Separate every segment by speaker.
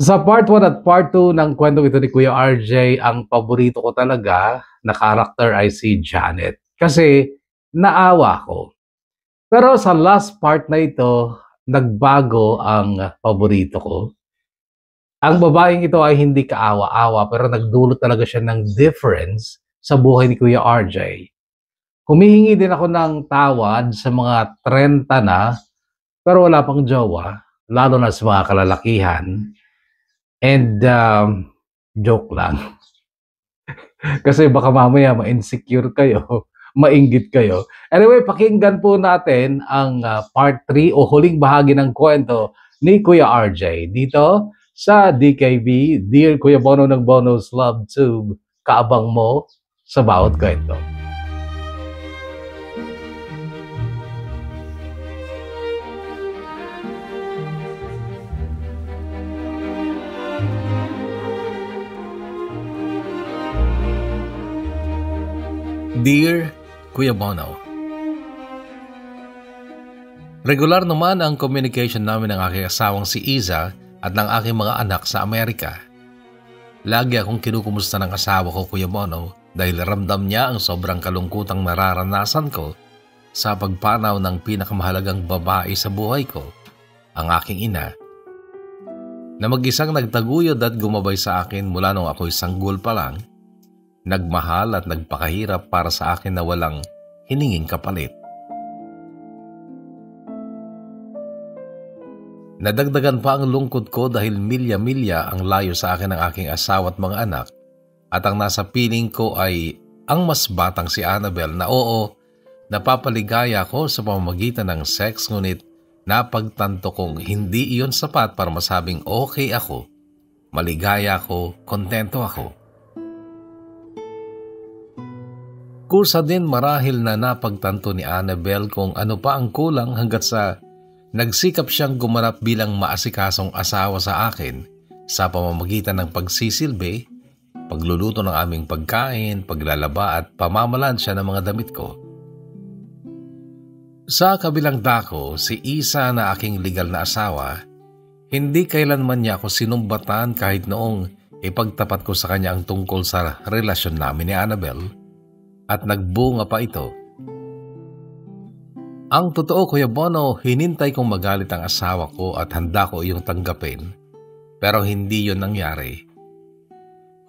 Speaker 1: Sa part 1 at part 2 ng kwento ito ni Kuya RJ, ang paborito ko talaga na character ay si Janet. Kasi naawa ko. Pero sa last part na ito, nagbago ang paborito ko. Ang babaeng ito ay hindi kaawa-awa pero nagdulot talaga siya ng difference sa buhay ni Kuya RJ. Humihingi din ako ng tawad sa mga 30 na pero wala pang jowa, lalo na sa mga kalalakihan. And joke lang. Kasi baka mamaya ma-insecure kayo, mainggit kayo. Anyway, pakinggan po natin ang part 3 o huling bahagi ng kwento ni Kuya RJ dito sa DKB, Dear Kuya Bono ng Bono's Love Tube, kaabang mo sa bawat kwento.
Speaker 2: Dear Kuya Bono, regular naman ang communication namin ng aking asawang si Iza at ng aking mga anak sa Amerika. Lagi akong kinukumusta ng asawa ko, Kuya Bono, dahil ramdam niya ang sobrang kalungkutang nararanasan ko sa pagpanaw ng pinakamahalagang babae sa buhay ko, ang aking ina, na mag-isang nagtaguyod at gumabay sa akin mula nung ako'y sanggol pa lang, nagmahal at nagpakahirap para sa akin na walang hininging kapalit. Nadagdagan pa ang lungkot ko dahil milya-milya ang layo sa akin ng aking asawa at mga anak, at ang nasa piling ko ay ang mas batang si Annabel na oo, napapaligaya ko sa pamamagitan ng sex, ngunit napagtanto kong hindi iyon sapat para masabing okay ako, maligaya ako, kontento ako. Kusa din marahil na napagtanto ni Annabel kung ano pa ang kulang hanggat sa nagsikap siyang gumanap bilang maasikasong asawa sa akin sa pamamagitan ng pagsisilbi, pagluluto ng aming pagkain, paglalaba at pamamalansya ng mga damit ko. Sa kabilang dako, si Isa na aking legal na asawa, hindi kailanman niya ako sinumbatan kahit noong ipagtapat ko sa kanya ang tungkol sa relasyon namin ni Annabel. At nagbunga pa ito. Ang totoo, Kuya Bono, hinintay kong magalit ang asawa ko at handa ko iyong tanggapin. Pero hindi yon nangyari.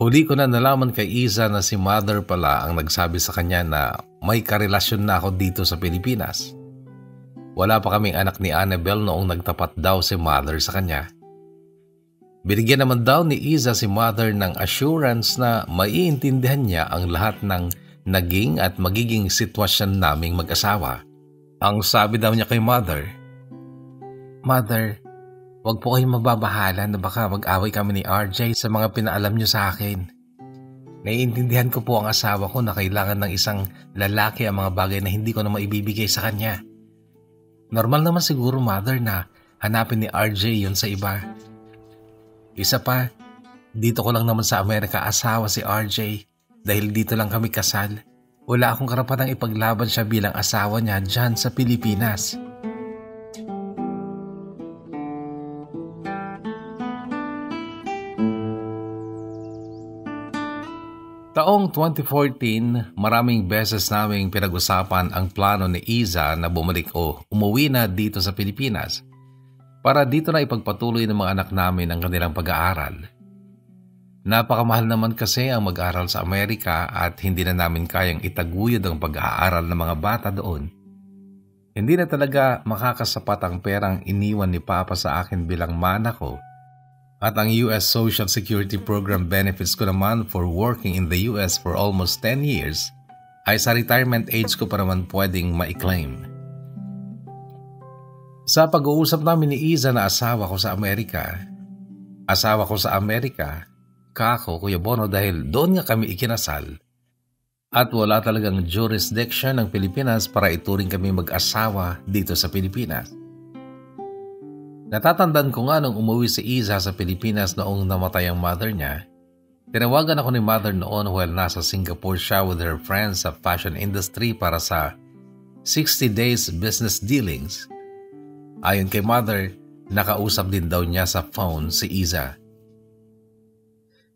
Speaker 2: Huli ko na nalaman kay Iza na si Mother pala ang nagsabi sa kanya na may karelasyon na ako dito sa Pilipinas. Wala pa kaming anak ni Annabel noong nagtapat daw si Mother sa kanya. Binigyan naman daw ni Iza si Mother ng assurance na maiintindihan niya ang lahat ng naging at magiging sitwasyon naming mag-asawa. Ang sabi daw niya kay Mother, "Mother, wag po kayong mababahala na baka mag-away kami ni RJ sa mga pinaalam niyo sa akin. Naiintindihan ko po ang asawa ko na kailangan ng isang lalaki ang mga bagay na hindi ko na maibibigay sa kanya. Normal naman siguro, Mother, na hanapin ni RJ yun sa iba. Isa pa, dito ko lang naman sa Amerika asawa si RJ. Dahil dito lang kami kasal, wala akong karapatang ipaglaban siya bilang asawa niya dyan sa Pilipinas." Taong 2014, maraming beses naming pinag-usapan ang plano ni Iza na bumalik o umuwi na dito sa Pilipinas para dito na ipagpatuloy ng mga anak namin ang kanilang pag-aaral. Napakamahal naman kasi ang mag-aral sa Amerika at hindi na namin kayang itaguyod ang pag-aaral ng mga bata doon. Hindi na talaga makakasapat ang perang iniwan ni Papa sa akin bilang mana ko, at ang US Social Security Program benefits ko naman for working in the US for almost 10 years ay sa retirement age ko pa naman pwedeng ma-claim. Sa pag-uusap namin ni Iza na asawa ko sa Amerika, kako, Kuya Bono, dahil doon nga kami ikinasal at wala talagang jurisdiction ng Pilipinas para ituring kami mag-asawa dito sa Pilipinas. Natatandaan ko nga nung umuwi si Iza sa Pilipinas noong namatay ang mother niya, tinawagan ako ni Mother noon while nasa Singapore siya with her friends sa fashion industry para sa 60 days business dealings. Ayon kay Mother, nakausap din daw niya sa phone si Iza.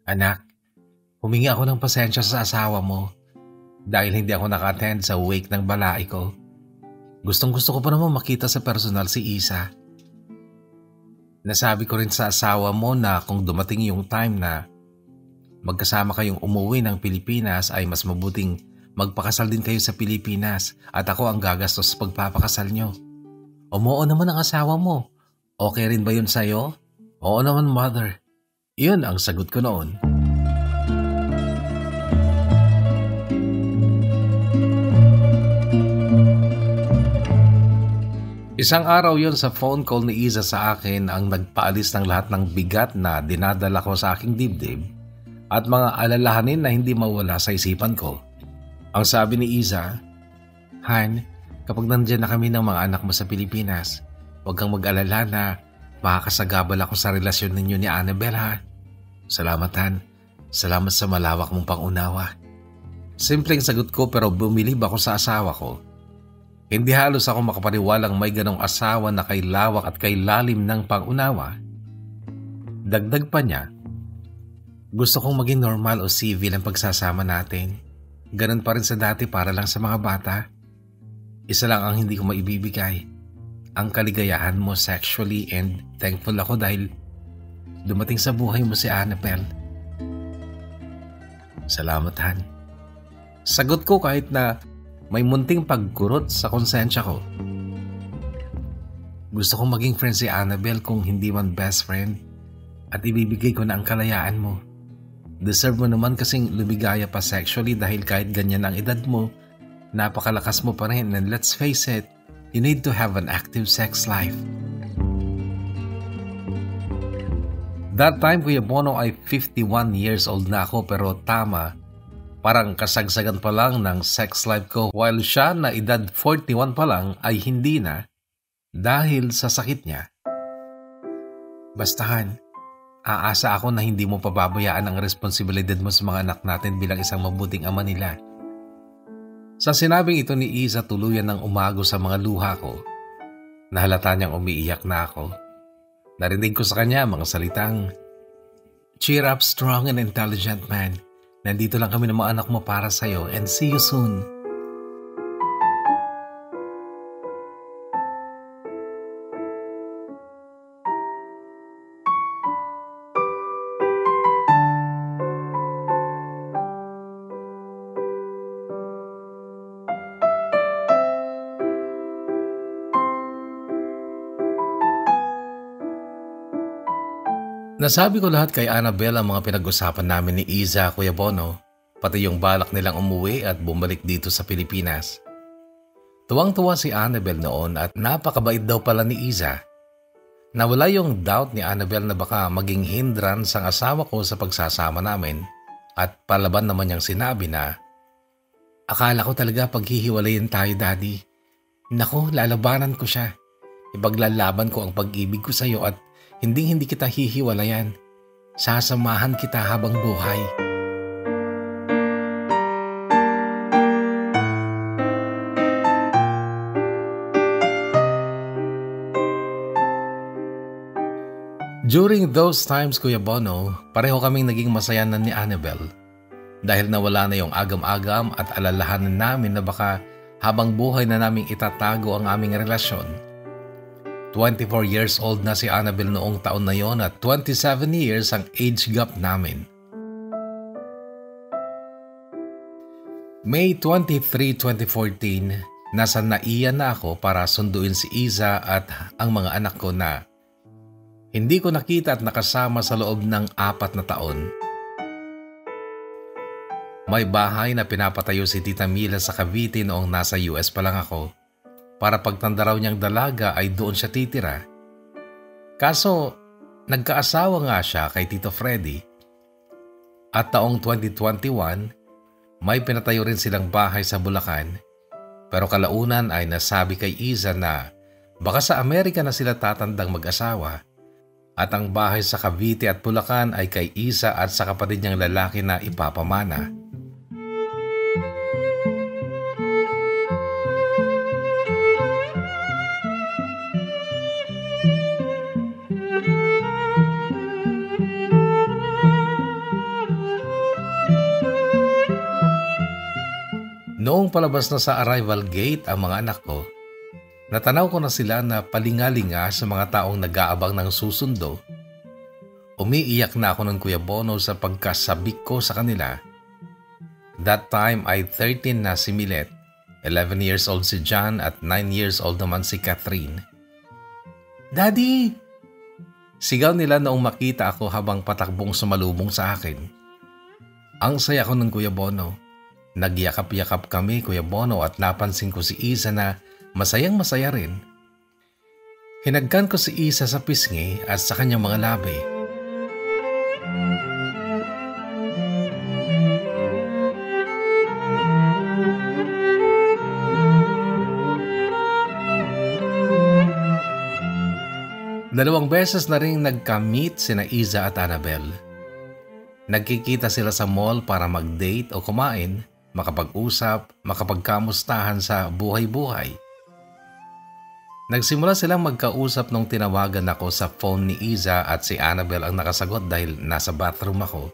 Speaker 2: Anak, humingi ako ng pasensya sa asawa mo dahil hindi ako naka-attend sa wake ng balai ko. Gustong-gusto ko pa naman makita sa personal si Isa. Nasabi ko rin sa asawa mo na kung dumating yung time na magkasama kayong umuwi ng Pilipinas ay mas mabuting magpakasal din kayo sa Pilipinas at ako ang gagastos sa pagpapakasal nyo. Umuo naman ang asawa mo. Okay rin ba yun sa'yo? Oo naman, mother. Iyon ang sagot ko noon. Isang araw yon sa phone call ni Iza sa akin ang nagpaalis ng lahat ng bigat na dinadala ko sa aking dibdib at mga alalahanin na hindi mawala sa isipan ko. Ang sabi ni Iza, Han, kapag nandyan na kami ng mga anak mo sa Pilipinas, huwag kang mag-alala na makakasagabal ako sa relasyon ninyo ni Annabel, ha? Salamat, Han. Salamat sa malawak mong pangunawa. Simpleng sagot ko pero bumilib ako sa asawa ko. Hindi halos ako makapaniwalang may ganong asawa na kay lawak at kay lalim ng pangunawa. Dagdag pa niya, gusto kong maging normal o civil ang pagsasama natin. Ganon pa rin sa dati para lang sa mga bata. Isa lang ang hindi ko maibibigay. Ang kaligayahan mo sexually and thankful ako dahil dumating sa buhay mo si Annabel. Salamat, Han. Sagot ko kahit na may munting pagkurot sa konsensya ko. Gusto kong maging friend si Annabel kung hindi man best friend at ibibigay ko na ang kalayaan mo. Deserve mo naman kasing lumigaya pa sexually dahil kahit ganyan ang edad mo, napakalakas mo pa rin and let's face it, you need to have an active sex life. That time, Kuya Bono, ay 51 years old na ako pero tama, parang kasagsagan pa lang ng sex life ko while siya na edad 41 pa lang ay hindi na dahil sa sakit niya. Bastahan, aasa ako na hindi mo pababayaan ang responsibilidad mo sa mga anak natin bilang isang mabuting ama nila. Sa sinabing ito ni Isa, tuluyan ng umago sa mga luha ko. Nahalata niyang umiiyak na ako. Narinig ko sa kanya mga salitang, "Cheer up, strong and intelligent man. Nandito lang kami ng mga anak mo para sa'yo and see you soon." Nasabi ko lahat kay Annabel ang mga pinag-usapan namin ni Iza, Kuya Bono, pati yung balak nilang umuwi at bumalik dito sa Pilipinas. Tuwang-tuwa si Annabel noon at napakabait daw pala ni Iza. Nawala yung doubt ni Annabel na baka maging hindrance ang asawa ko sa pagsasama namin at palaban naman niyang sinabi na, "Akala ko talaga paghihiwalayin tayo, Daddy. Naku, lalabanan ko siya. Ipaglalaban ko ang pag-ibig ko sa iyo at hindi kita hihiwalayan. Sasamahan kita habang buhay." During those times, Kuya Bono, pareho kaming naging masaya na ni Annabel dahil nawala na yung agam-agam at alalahanan namin na baka habang buhay na naming itatago ang aming relasyon. 24 years old na si Annabel noong taon na yon at 27 years ang age gap namin. May 23, 2014, nasa Naiya na ako para sunduin si Iza at ang mga anak ko na hindi ko nakita at nakasama sa loob ng 4 na taon. May bahay na pinapatayo si Tita Mila sa Cavite noong nasa US pa lang ako. Para pagtanda raw niyang dalaga ay doon siya titira. Kaso, nagkaasawa nga siya kay Tito Freddy. At taong 2021, may pinatayo rin silang bahay sa Bulacan. Pero kalaunan ay nasabi kay Iza na baka sa Amerika na sila tatandang mag-asawa. At ang bahay sa Cavite at Bulacan ay kay Iza at sa kapatid niyang lalaki na ipapamana. Noong palabas na sa arrival gate ang mga anak ko, natanaw ko na sila na palingalinga sa mga taong nag-aabang ng susundo. Umiiyak na ako ng Kuya Bono sa pagkasabik ko sa kanila. That time ay 13 na si Milet, 11 years old si John at 9 years old naman si Catherine. "Daddy!" Sigaw nila noong makita ako habang patakbong sumalubong sa akin. Ang saya ko ng Kuya Bono. Nagyakap-yakap kami, Kuya Bono, at napansin ko si Isa na masayang masaya rin. Hinagkan ko si Isa sa pisngi at sa kanyang mga labi. Dalawang beses na rin nagka-meet sina Iza at Annabel. Nagkikita sila sa mall para mag-date o kumain, makapag-usap, makapagkamustahan sa buhay-buhay. Nagsimula silang magkausap nung tinawagan ako sa phone ni Iza at si Annabel ang nakasagot dahil nasa bathroom ako.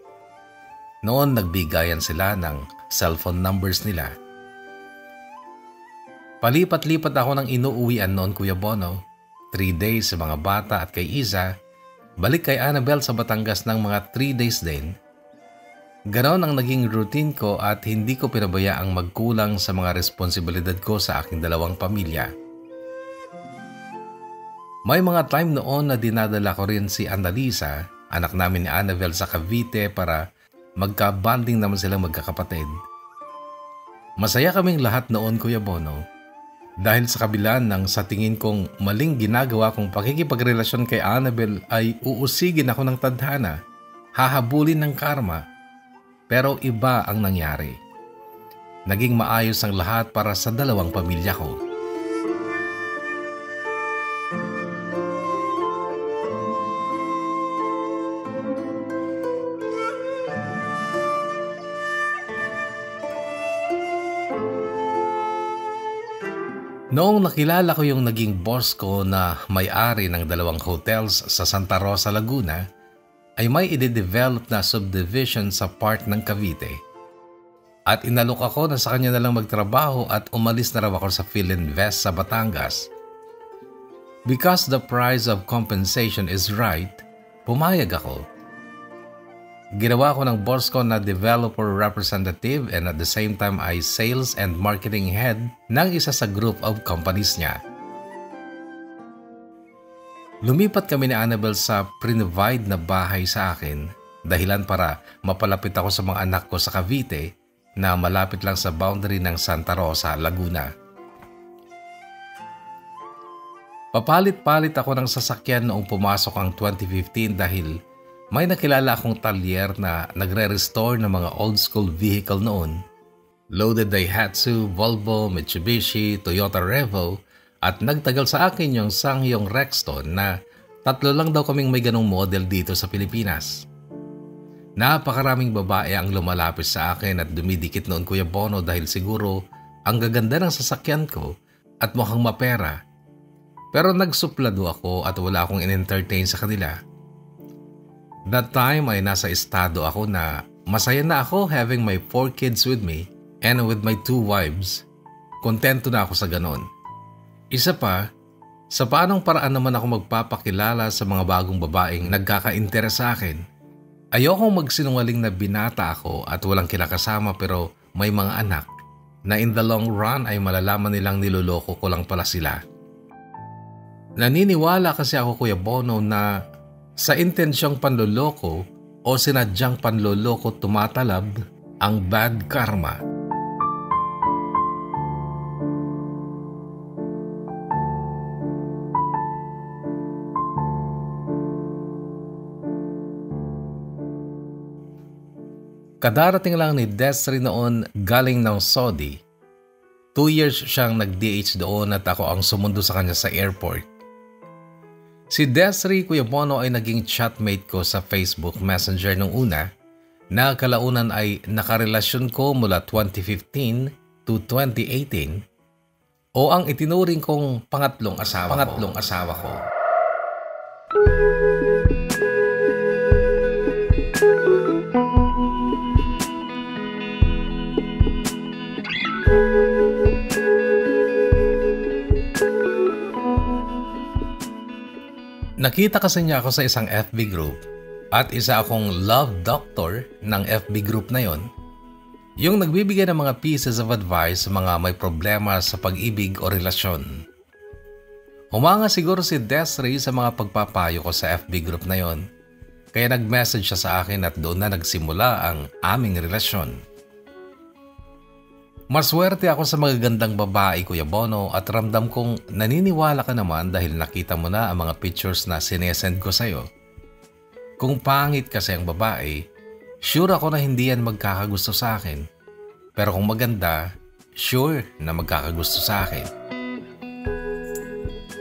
Speaker 2: Noon nagbigayan sila ng cellphone numbers nila. Palipat-lipat ako ng inuuwian noon, Kuya Bono. 3 days sa mga bata at kay Iza, balik kay Annabel sa Batangas ng mga 3 days din. Ganon ang naging routine ko at hindi ko pinabayaang magkulang sa mga responsibilidad ko sa aking dalawang pamilya. May mga time noon na dinadala ko rin si Annalisa, anak namin ni Annabel, sa Cavite para magka-bonding naman silang magkakapatid. Masaya kaming lahat noon, Kuya Bono. Dahil sa kabila ng sa tingin kong maling ginagawa kong pakikipagrelasyon kay Annabel ay uusigin ako ng tadhana, hahabulin ng karma. Pero iba ang nangyari. Naging maayos ang lahat para sa dalawang pamilya ko. Noong nakilala ko yung naging boss ko na may-ari ng 2 hotels sa Santa Rosa, Laguna, ay may i-develop na subdivision sa part ng Cavite. At inalok ako na sa kanya na lang magtrabaho at umalis na raw ako sa Philinvest sa Batangas. Because the price of compensation is right, pumayag ako. Ginawa ko ng boss ko na developer representative and at the same time ay sales and marketing head ng isa sa group of companies niya. Lumipat kami ni Annabel sa pre-provide na bahay sa akin, dahilan para mapalapit ako sa mga anak ko sa Cavite na malapit lang sa boundary ng Santa Rosa, Laguna. Papalit-palit ako ng sasakyan noong pumasok ang 2015 dahil may nakilala akong talyer na nagre-restore ng mga old school vehicle noon. Loaded Daihatsu, Volvo, Mitsubishi, Toyota Revo at nagtagal sa akin yung Sangyong Rexton na 3 lang daw kaming may ganong model dito sa Pilipinas. Napakaraming babae ang lumalapit sa akin at dumidikit noon, Kuya Bono, dahil siguro ang gaganda ng sasakyan ko at mukhang mapera. Pero nagsuplado ako at wala akong in-entertain sa kanila. That time ay nasa estado ako na masaya na ako having my 4 kids with me and with my 2 wives. Kontento na ako sa ganon. Isa pa, sa paanong paraan naman ako magpapakilala sa mga bagong babaeng nagkaka-interes sa akin. Ayokong magsinungaling na binata ako at walang kinakasama pero may mga anak na in the long run ay malalaman nilang niloloko ko lang pala sila. Naniniwala kasi ako, Kuya Bono, na sa intensyong panloloko o sinadyang panloloko tumatalab ang bad karma. Kadarating lang ni Desiree noon galing ng Saudi. 2 years siyang nag-DH doon at ako ang sumundo sa kanya sa airport. Si Desiree, Kuya Bono, ay naging chatmate ko sa Facebook Messenger nung una na kalaunan ay nakarelasyon ko mula 2015 to 2018 o ang itinuring kong pangatlong asawa ko. Nakita kasi niya ako sa isang FB group at isa akong love doctor ng FB group na yon, yung nagbibigay ng mga pieces of advice sa mga may problema sa pag-ibig o relasyon. Humanga siguro si Desiree sa mga pagpapayo ko sa FB group na yon, kaya nag-message siya sa akin at doon na nagsimula ang aming relasyon. Maswerte ako sa magagandang babae, Kuya Bono, at ramdam kong naniniwala ka naman dahil nakita mo na ang mga pictures na sinesend ko sa'yo. Kung pangit kasi ang babae, sure ako na hindi yan magkakagusto sa akin. Pero kung maganda, sure na magkakagusto sa akin.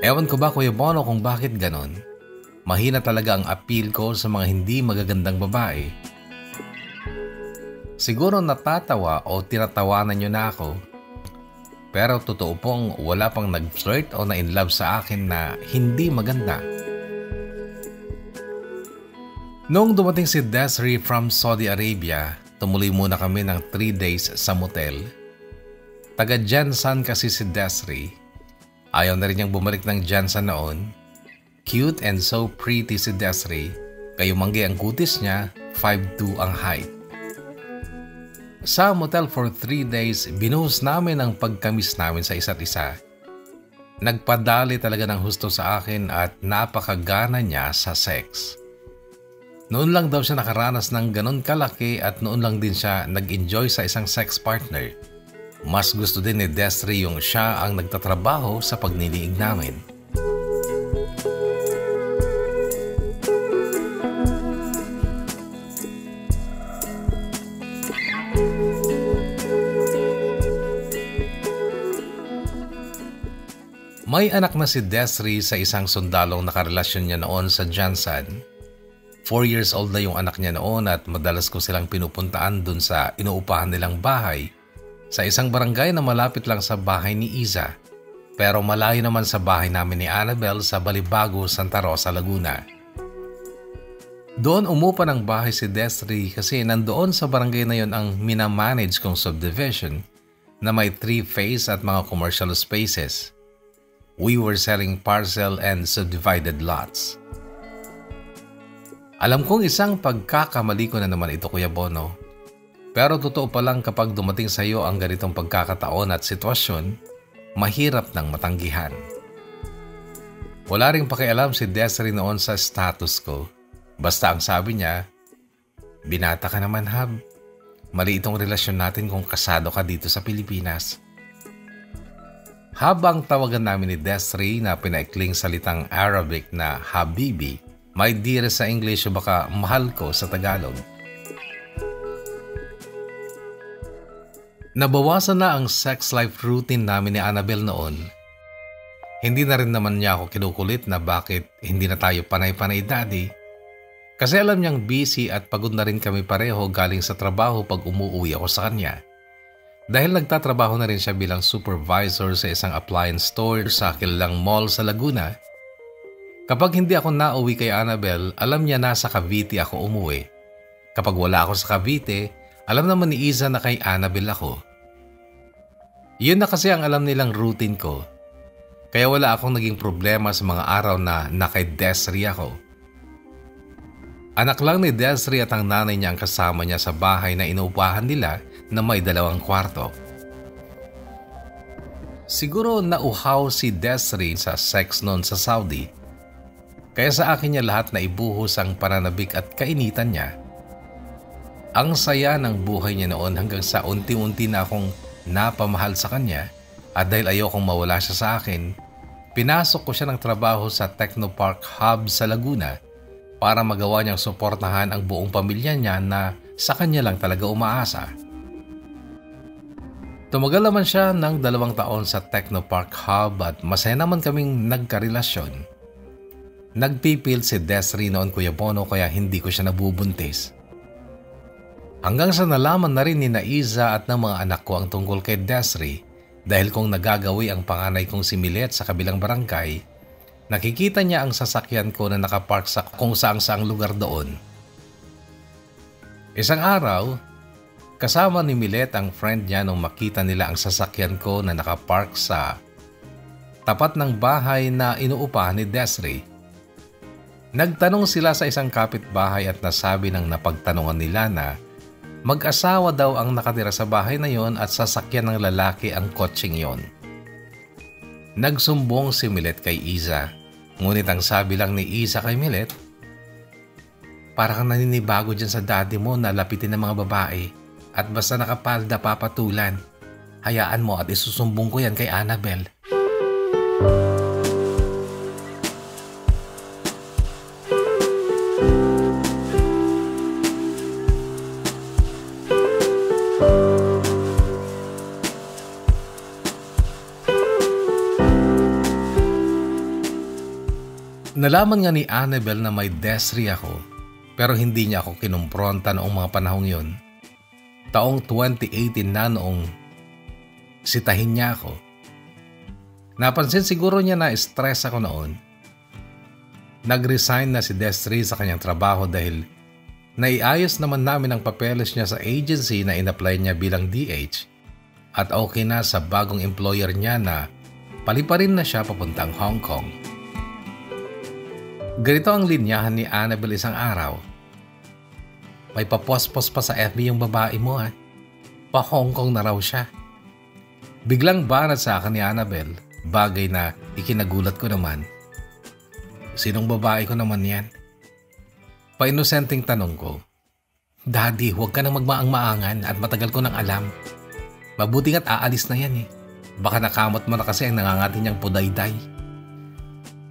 Speaker 2: Ewan ko ba, Kuya Bono, kung bakit ganon? Mahina talaga ang appeal ko sa mga hindi magagandang babae. Siguro natatawa o tinatawanan niyo na ako. Pero totoo pong wala pang nag-flirt o na-inlove sa akin na hindi maganda. Noong dumating si Desiree from Saudi Arabia, tumuloy muna kami ng 3 days sa motel. Taga Jansan kasi si Desiree. Ayaw na rin niyang bumalik ng Jansan noon. Cute and so pretty si Desiree. Kayumanggi ang kutis niya, 5'2" ang height. Sa motel for 3 days, binuhos namin ang pagkamis namin sa isa't isa. Nagpadali talaga ng husto sa akin at napakagana niya sa sex. Noon lang daw siya nakaranas ng ganon kalaki at noon lang din siya nag-enjoy sa isang sex partner. Mas gusto din ni Desiree yung siya ang nagtatrabaho sa pagniniig namin. May anak na si Desiree sa isang sundalong nakarelasyon niya noon sa Jansan. 4 years old na yung anak niya noon at madalas ko silang pinupuntaan dun sa inuupahan nilang bahay sa isang barangay na malapit lang sa bahay ni Iza, pero malayo naman sa bahay namin ni Annabel sa Balibago, Santa Rosa, Laguna. Doon umupa ng bahay si Desiree kasi nandoon sa barangay na yon ang minamanage kong subdivision na may 3-phase at mga commercial spaces. We were selling parcel and subdivided lots. Alam kong isang pagkakamali ko na naman ito, Kuya Bono. Pero totoo pa lang kapag dumating sa iyo ang ganitong pagkakataon at sitwasyon, mahirap nang matanggihan. Wala ring pakialam si Desiree noon sa status ko. Basta ang sabi niya, "Binata ka naman, Hab. Mali itong relasyon natin kung kasado ka dito sa Pilipinas." Habang tawagan namin ni Desiree na pinaikling salitang Arabic na Habibi, my dear sa English o baka mahal ko sa Tagalog. Nabawasan na ang sex life routine namin ni Annabel noon. Hindi na rin naman niya ako kinukulit na bakit hindi na tayo panay-panay daddy. Kasi alam niyang busy at pagod na rin kami pareho galing sa trabaho pag umuwi ako sa kanya. Dahil nagtatrabaho na rin siya bilang supervisor sa isang appliance store sa kilalang mall sa Laguna. Kapag hindi ako nauwi kay Annabel, alam niya nasa Cavite ako umuwi. Kapag wala ako sa Cavite, alam naman ni Iza na kay Annabel ako. Yun na kasi ang alam nilang routine ko. Kaya wala akong naging problema sa mga araw na kay Desiree ako. Anak lang ni Desiree at ang nanay niya ang kasama niya sa bahay na inuupahan nila na may 2 kwarto. Siguro nauhaw si Desiree sa sex noon sa Saudi. Kaya sa akin niya lahat na ibuhos ang pananabik at kainitan niya. Ang saya ng buhay niya noon hanggang sa unti-unti na akong napamahal sa kanya at dahil ayokong mawala siya sa akin, pinasok ko siya ng trabaho sa Technopark Hub sa Laguna para magawa niyang suportahan ang buong pamilya niya na sa kanya lang talaga umaasa. Tumagal naman siya ng 2 taon sa Technopark Hub at masaya naman kaming nagkarelasyon. Nagpipil si Desiree noon, Kuya Bono, kaya hindi ko siya nabubuntis. Hanggang sa nalaman na rin ni Iza at ng mga anak ko ang tungkol kay Desiree dahil kung nagagawi ang panganay kong si Milet sa kabilang barangay, nakikita niya ang sasakyan ko na nakapark sa kung saang lugar doon. Isang araw, kasama ni Milet ang friend niya nung makita nila ang sasakyan ko na nakapark sa tapat ng bahay na inuupahan ni Desiree. Nagtanong sila sa isang kapitbahay at nasabi ng napagtanungan nila na mag-asawa daw ang nakatira sa bahay na yon at sasakyan ng lalaki ang kotseng yon. Nagsumbong si Milet kay Iza, ngunit ang sabi lang ni Iza kay Milet, "Para kang naninibago dyan sa daddy mo na lapitin ng mga babae at basta nakapalda papatulan. Hayaan mo at isusumbong ko yan kay Annabel." Nalaman nga ni Annabel na may Desri ako, pero hindi niya ako kinumpronta noong mga panahong yon. Taong 2018 na noong sitahin niya ako. Napansin siguro niya na stress ako noon. Nag-resign na si Desri sa kanyang trabaho dahil naiayos naman namin ang papeles niya sa agency na in-apply niya bilang DH at okay na sa bagong employer niya na paliparin na siya papuntang Hong Kong. Ganito ang linyahan ni Annabel isang araw. "May papospos pa sa FB yung babae mo ha. Pa Hong Kong na raw siya." Biglang banat sa akin ni Annabel, bagay na ikinagulat ko naman. Sinong babae ko naman yan? Pa-inosenteng tanong ko, "Daddy, huwag ka nang magmaang-maangan at matagal ko nang alam. Mabuti nga't aalis na yan eh. Baka nakamot mo na kasi ang nangangati niyang pudayday.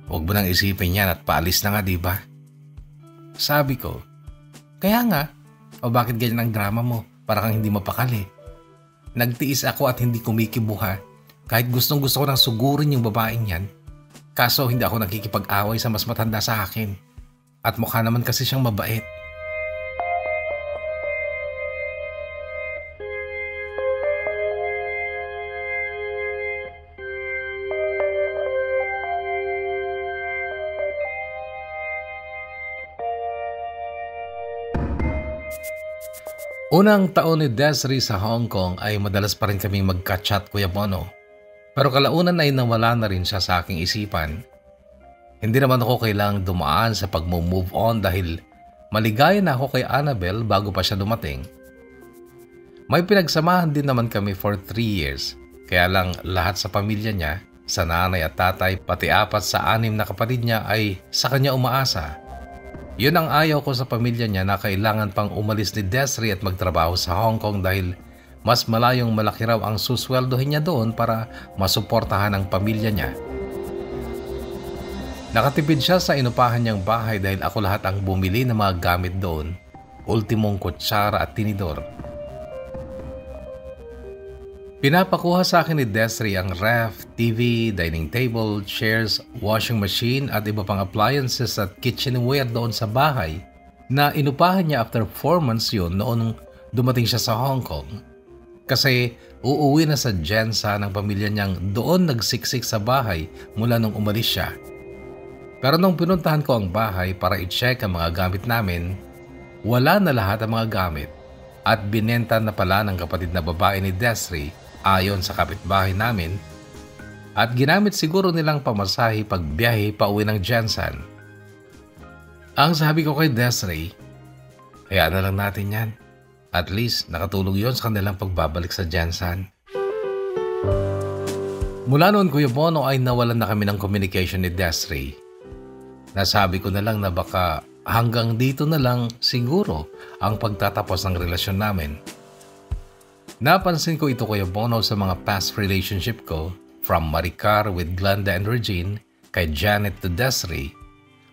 Speaker 2: Huwag mo nang isipin yan at paalis na nga, diba?" Sabi ko, "Kaya nga, o bakit ganyan ang drama mo? Para kang hindi mapakali. Nagtiis ako at hindi kumikibuha kahit gustong gusto ko nang sugurin yung babaeng yan. Kaso hindi ako nakikipag-away sa mas matanda sa akin. At mukha naman kasi siyang mabait." Unang taon ni Desri sa Hong Kong ay madalas pa rin kaming magka-chat, Kuya Bono. Pero kalaunan ay nawala na rin siya sa aking isipan. Hindi naman ako kailangang dumaan sa pag-move on dahil maligaya na ako kay Annabel bago pa siya dumating. May pinagsamahan din naman kami for 3 years. Kaya lang lahat sa pamilya niya, sa nanay at tatay, pati 4 sa 6 na kapatid niya ay sa kanya umaasa. Yun ang ayaw ko sa pamilya niya na kailangan pang umalis ni Desri at magtrabaho sa Hong Kong dahil mas malayong malaki raw ang susweldohin niya doon para masuportahan ang pamilya niya. Nakatipid siya sa inupahan niyang bahay dahil ako lahat ang bumili ng mga gamit doon, ultimong kutsara at tinidor. Pinapakuha sa akin ni Desri ang ref, TV, dining table, chairs, washing machine at iba pang appliances at kitchenware doon sa bahay na inupahan niya after 4 months yun noong dumating siya sa Hong Kong. Kasi uuwi na sa Jensa ng pamilya niyang doon nagsiksik sa bahay mula nung umalis siya. Pero nung pinuntahan ko ang bahay para i-check ang mga gamit namin, wala na lahat ang mga gamit at binenta na pala ng kapatid na babae ni Desri ayon sa kapitbahay namin at ginamit siguro nilang pamasahe pagbiyahe pa uwi ng Jensen. Ang sabi ko kay Desri, hayaan na lang natin yan. At least nakatulog yon sa kanilang pagbabalik sa Jensen. Mula noon, Kuya Bono, ay nawalan na kami ng communication ni Desri. Nasabi ko na lang na baka hanggang dito na lang siguro ang pagtatapos ng relasyon namin. Napansin ko ito, Kuya Bono, sa mga past relationship ko, from Maricar with Glenda and Regine, kay Janet to Desri,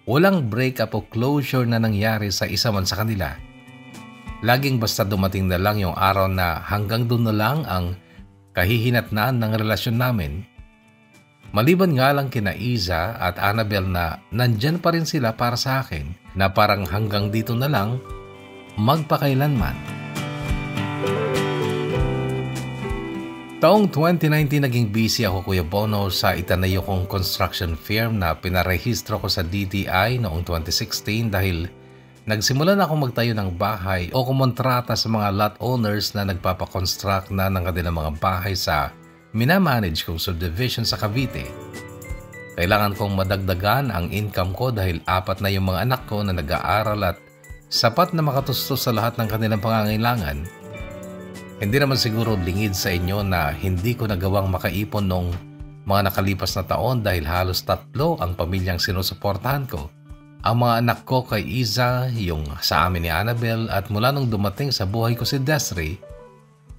Speaker 2: walang breakup o closure na nangyari sa isa man sa kanila. Laging basta dumating na lang yung araw na hanggang doon na lang ang kahihinatnaan ng relasyon namin. Maliban nga lang kina Iza at Annabel na nandyan pa rin sila para sa akin na parang hanggang dito na lang magpakailanman. Taong 2019 naging busy ako, Kuya Bono, sa itanayo kong construction firm na pinarehistro ko sa DTI noong 2016 dahil nagsimula na akong magtayo ng bahay o kumontrata sa mga lot owners na nagpapakonstruct na ng kanilang mga bahay sa minamanage kong subdivision sa Cavite. Kailangan kong madagdagan ang income ko dahil 4 na yung mga anak ko na nag-aaral at sapat na makatustos sa lahat ng kanilang pangangailangan. Hindi naman siguro lingid sa inyo na hindi ko nagawang makaipon nung mga nakalipas na taon dahil halos 3 ang pamilyang sinusuportahan ko. Ang mga anak ko kay Iza, yung sa amin ni Annabel at mula nung dumating sa buhay ko si Desiree,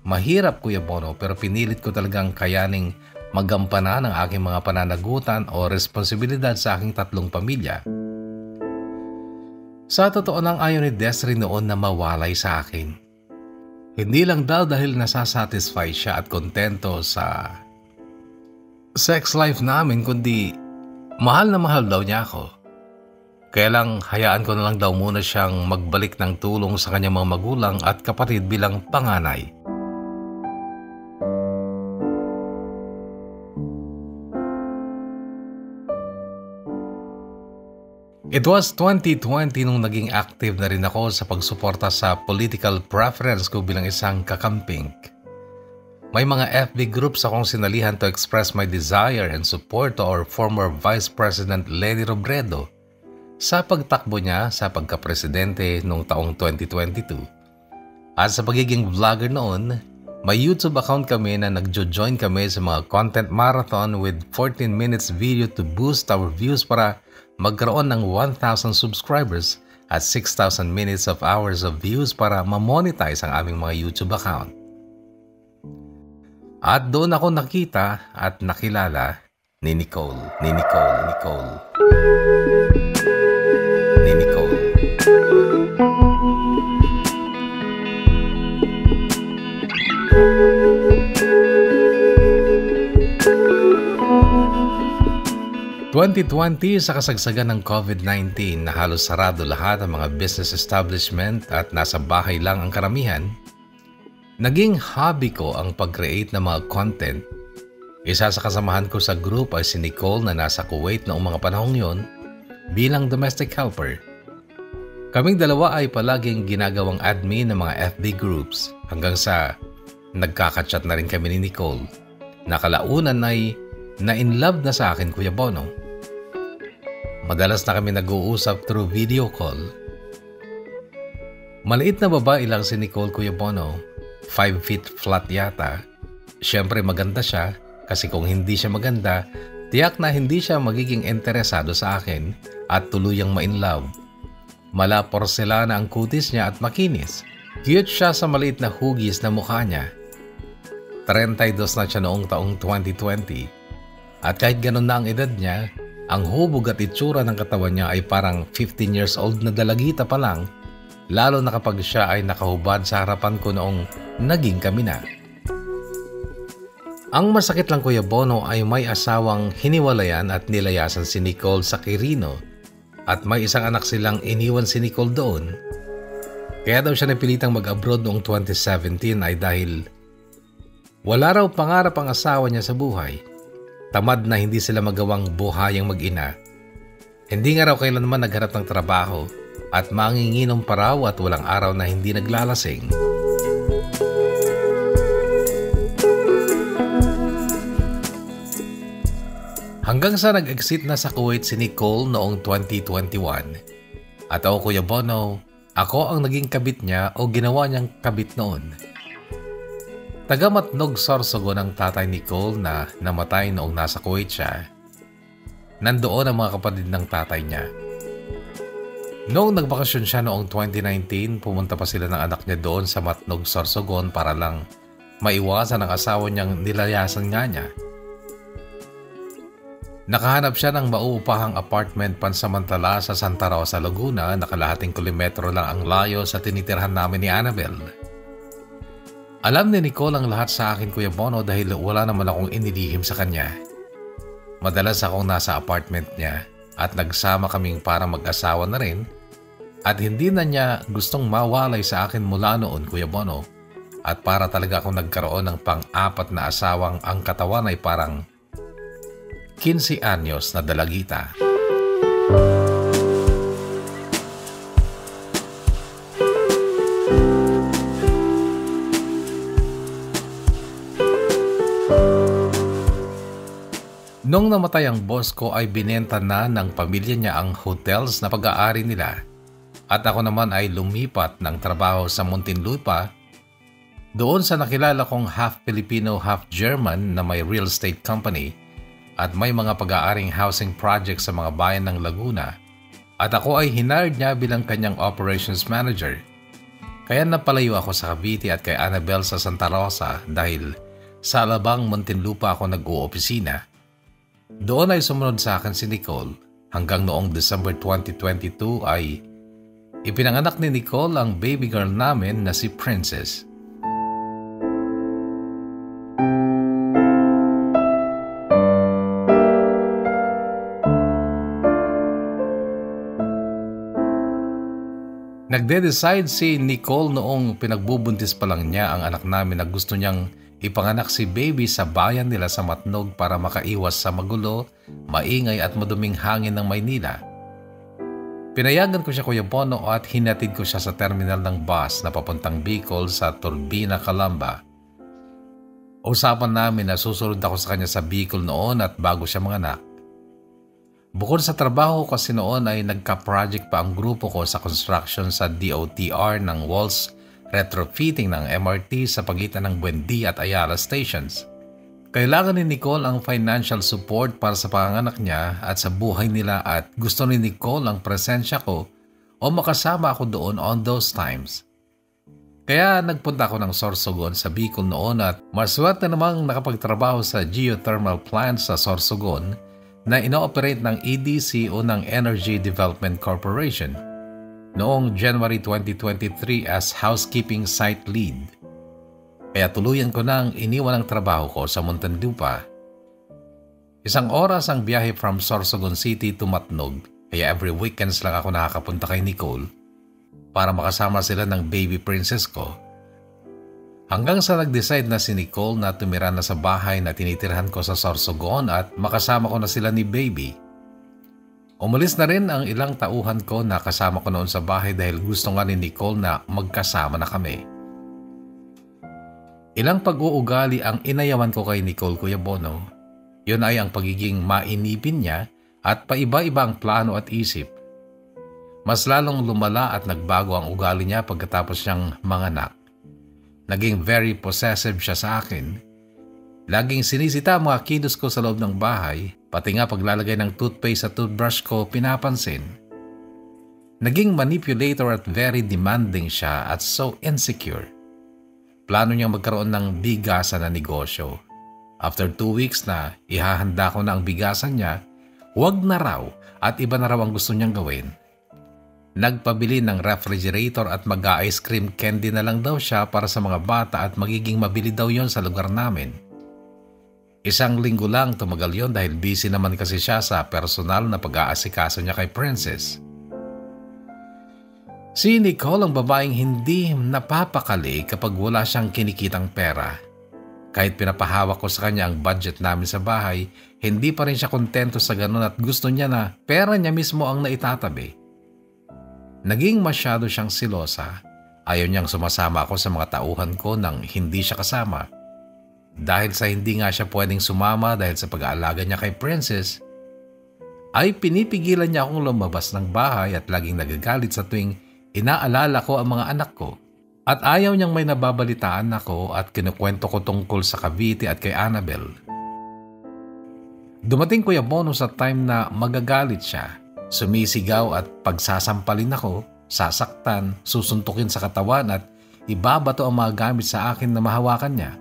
Speaker 2: mahirap Kuya Bono pero pinilit ko talagang kayaning magampanan ang aking mga pananagutan o responsibilidad sa aking 3 pamilya. Sa totoo lang ayaw ni Desiree noon na mawalay sa akin. Hindi lang daw dahil nasasatisfy siya at kontento sa sex life namin kundi mahal na mahal daw niya ako. Kaya lang hayaan ko na lang daw muna siyang magbalik ng tulong sa kanyang mga magulang at kapatid bilang panganay. It was 2020 nung naging active na rin ako sa pagsuporta sa political preference ko bilang isang kakamping. May mga FB groups akong sinalihan to express my desire and support to our former Vice President Leni Robredo sa pagtakbo niya sa pagkapresidente noong taong 2022. At sa pagiging vlogger noon, may YouTube account kami na nagjo-join kami sa mga content marathon with 14 minutes video to boost our views para magkaroon ng 1,000 subscribers at 6,000 minutes of hours of views para ma-monetize ang aming mga YouTube account. At doon ako nakita at nakilala ni Nicole. 2020 sa kasagsagan ng COVID-19 na halos sarado lahat ang mga business establishment at nasa bahay lang ang karamihan, naging hobby ko ang pag-create ng mga content. Isa sa kasamahan ko sa group ay si Nicole na nasa Kuwait noong mga panahong yon bilang domestic helper. Kaming dalawa ay palaging ginagawang admin ng mga FB groups hanggang sa nagkakachat na rin kami ni Nicole. Nakalaunan ay na-inlove na sa akin Kuya Bono. Madalas na kami nag-uusap through video call. Maliit na babae lang si Nicole Kuya Bono, 5 feet flat yata. Siyempre maganda siya kasi kung hindi siya maganda, tiyak na hindi siya magiging interesado sa akin at tuluyang ma-inlove. Mala porselana ang kutis niya at makinis. Cute siya sa maliit na hugis na mukha niya. 32 na siya noong taong 2020. At kahit ganun na ang edad niya, ang hubog at itsura ng katawan niya ay parang 15 years old na dalagita pa lang, lalo na kapag siya ay nakahubad sa harapan ko noong naging kami na. Ang masakit lang Kuya Bono ay may asawang hiniwalayan at nilayasan si Nicole sa Quirino at may isang anak silang iniwan si Nicole doon. Kaya daw siya napilitang mag-abroad noong 2017 ay dahil wala raw pangarap ang asawa niya sa buhay. Tamad na hindi sila magawang buhayang mag-ina. Hindi nga raw kailanman naghanap ng trabaho at manginginom pa raw at walang araw na hindi naglalasing. Hanggang sa nag-exit na sa Kuwait si Nicole noong 2021. At ako Kuya Bono, ako ang naging kabit niya o ginawa niyang kabit noon. Taga-Matnog, Sorsogon ang tatay Nicole na namatay noong nasa Kuwait siya. Nandoon ang mga kapatid ng tatay niya. Noong nagbakasyon siya noong 2019, pumunta pa sila ng anak niya doon sa Matnog, Sorsogon para lang maiwasan ang asawa niyang nilayasan nga niya. Nakahanap siya ng mauupahang apartment pansamantala sa Santa Rosa, Laguna na kalahating kilometro lang ang layo sa tinitirhan namin ni Annabel. Alam ni Nicole ang lahat sa akin Kuya Bono dahil wala naman akong inilihim sa kanya. Madalas akong nasa apartment niya at nagsama kaming para mag-asawa na rin at hindi na niya gustong mawalay sa akin mula noon Kuya Bono at para talaga akong nagkaroon ng pang-4 na asawang ang katawan ay parang 15 anyos na dalagita. Nung namatay ang boss ko ay binenta na ng pamilya niya ang hotels na pag-aari nila at ako naman ay lumipat ng trabaho sa Muntinlupa doon sa nakilala kong half Filipino half German na may real estate company at may mga pag-aaring housing project sa mga bayan ng Laguna at ako ay hired niya bilang kanyang operations manager. Kaya napalayo ako sa Cavite at kay Annabel sa Santa Rosa dahil sa Alabang, Muntinlupa ako nag-uopisina. Doon ay sumunod sa akin si Nicole hanggang noong December 2022 ay ipinanganak ni Nicole ang baby girl namin na si Princess. Nagde-decide si Nicole noong pinagbubuntis pa lang niya ang anak namin na gusto niyang ipanganak si baby sa bayan nila sa Matnog para makaiwas sa magulo, maingay at maduming hangin ng Maynila. Pinayagan ko siya, Kuya Bono, at hinatid ko siya sa terminal ng bus na papuntang Bicol sa Turbina, Calamba. Usapan namin na susunod ako sa kanya sa Bicol noon at bago siya manganak. Bukod sa trabaho kasi noon ay nagka-project pa ang grupo ko sa construction sa DOTR ng walls retrofitting ng MRT sa pagitan ng Buendia at Ayala stations. Kailangan ni Nicole ang financial support para sa panganak niya at sa buhay nila at gusto ni Nicole ang presensya ko o makasama ako doon on those times. Kaya nagpunta ako ng Sorsogon sa Bicol noon at maswerte namang nakapagtrabaho sa geothermal plant sa Sorsogon na ino-operate ng EDC o ng Energy Development Corporation noong January 2023 as housekeeping site lead. Kaya tuluyan ko nang iniwan ang trabaho ko sa Muntinlupa. 1 oras ang biyahe from Sorsogon City to Matnog, kaya every weekends lang ako nakakapunta kay Nicole para makasama sila ng baby princess ko. Hanggang sa nag-decide na si Nicole na tumira na sa bahay na tinitirhan ko sa Sorsogon at makasama ko na sila ni baby. Umalis na rin ang ilang tauhan ko na kasama ko noon sa bahay dahil gusto nga ni Nicole na magkasama na kami. Ilang pag-uugali ang inayawan ko kay Nicole, Kuya Bono. Yun ay ang pagiging mainipin niya at paiba-iba ang plano at isip. Mas lalong lumala at nagbago ang ugali niya pagkatapos niyang manganak. Naging very possessive siya sa akin. Laging sinisita ang mga kilos ko sa loob ng bahay, pati nga paglalagay ng toothpaste sa toothbrush ko pinapansin. Naging manipulator at very demanding siya at so insecure. Plano niyang magkaroon ng bigasan na negosyo. After 2 weeks na ihahanda ko na ang bigasan niya, wag na raw at iba na raw ang gusto niyang gawin. Nagpabili ng refrigerator at mag-ice cream candy na lang daw siya para sa mga bata at magiging mabili daw yon sa lugar namin. 1 linggo lang tumagal yon dahil busy naman kasi siya sa personal na pag-aasikaso niya kay Princess. Si Nicole ang babaeng hindi napapakali kapag wala siyang kinikitang pera. Kahit pinapahawak ko sa kanya ang budget namin sa bahay, hindi pa rin siya kontento sa ganun at gusto niya na pera niya mismo ang naitatabi. Naging masyado siyang silosa. Ayaw niyang sumasama ako sa mga tauhan ko nang hindi siya kasama. Dahil sa hindi nga siya pwedeng sumama dahil sa pag-aalaga niya kay Princess, ay pinipigilan niya akong lumabas ng bahay at laging nagagalit sa tuwing inaalala ko ang mga anak ko. At ayaw niyang may nababalitaan ako at kinukwento ko tungkol sa Cavite at kay Annabel. Dumating, Kuya Bono, sa time na magagalit siya. Sumisigaw at pagsasampalin ako, sasaktan, susuntukin sa katawan at ibabato ang mga gamit sa akin na mahawakan niya.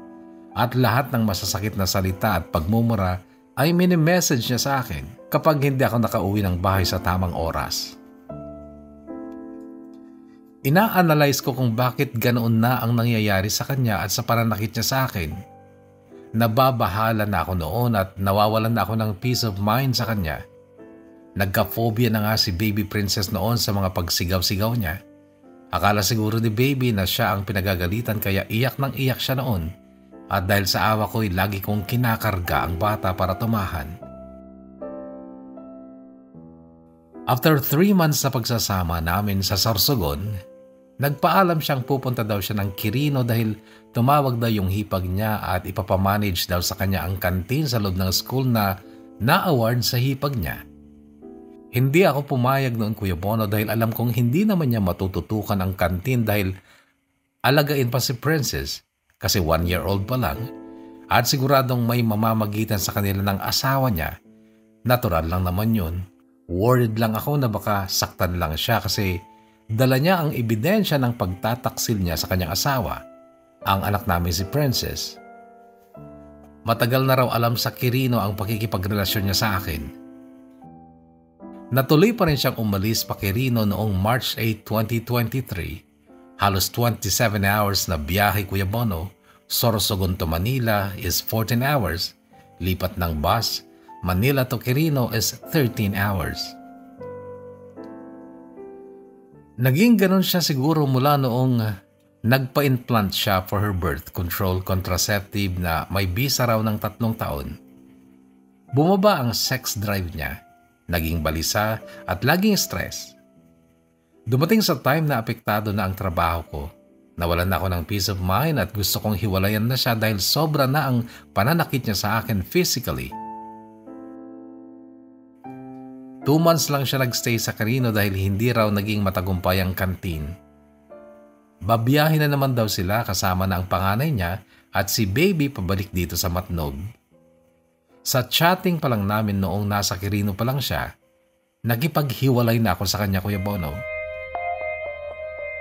Speaker 2: At lahat ng masasakit na salita at pagmumura ay mini-message niya sa akin kapag hindi ako nakauwi ng bahay sa tamang oras. Ina-analyze ko kung bakit ganoon na ang nangyayari sa kanya at sa pananakit niya sa akin. Nababahala na ako noon at nawawalan na ako ng peace of mind sa kanya. Nagka-phobia na nga si baby princess noon sa mga pagsigaw-sigaw niya. Akala siguro ni baby na siya ang pinagagalitan kaya iyak nang iyak siya noon. At dahil sa awa ko'y lagi kong kinakarga ang bata para tumahan. After 3 months na pagsasama namin sa Sorsogon, nagpaalam siyang pupunta daw siya ng Quirino dahil tumawag daw yung hipag niya at ipapamanage daw sa kanya ang kantin sa loob ng school na na-award sa hipag niya. Hindi ako pumayag noon, Kuya Bono, dahil alam kong hindi naman niya matututukan ang kantin dahil alagain pa si Princess kasi 1-year-old pa lang at siguradong may mamamagitan sa kanila ng asawa niya. Natural lang naman yun. Worried lang ako na baka saktan lang siya kasi dala niya ang ebidensya ng pagtataksil niya sa kanyang asawa, ang anak namin si Princess. Matagal na raw alam sa Quirino ang pakikipagrelasyon niya sa akin. Natuloy pa rin siyang umalis pa Quirino noong March 8, 2023. Halos 27 hours na biyahe, Kuya Bono. Sorsogon to Manila is 14 hours. Lipat ng bus, Manila to Quirino is 13 hours. Naging ganun siya siguro mula noong nagpa-implant siya for her birth control contraceptive na may bisa raw ng 3 taon. Bumaba ang sex drive niya. Naging balisa at laging stress. Dumating sa time na apektado na ang trabaho ko. Nawalan na ako ng peace of mind at gusto kong hiwalayan na siya dahil sobra na ang pananakit niya sa akin physically. 2 months lang siya nagstay sa Quirino dahil hindi raw naging matagumpay ang kantin. Babiyahin na naman daw sila kasama na ang panganay niya at si baby pabalik dito sa Matnog. Sa chatting pa lang namin noong nasa Quirino pa lang siya, nagipaghiwalay na ako sa kanya, Kuya Bono.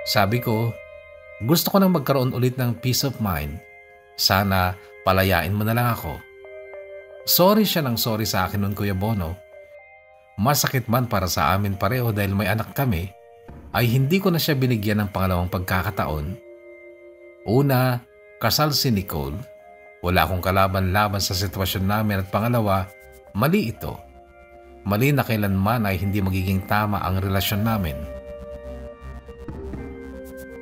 Speaker 2: Sabi ko, gusto ko nang magkaroon ulit ng peace of mind. Sana palayain mo na lang ako. Sorry siya ng sorry sa akin noon, Kuya Bono. Masakit man para sa amin pareho dahil may anak kami, ay hindi ko na siya binigyan ng pangalawang pagkakataon. Una, kasal si Nicole. Wala akong kalaban-laban sa sitwasyon namin at pangalawa, mali ito. Mali na kailanman ay hindi magiging tama ang relasyon namin.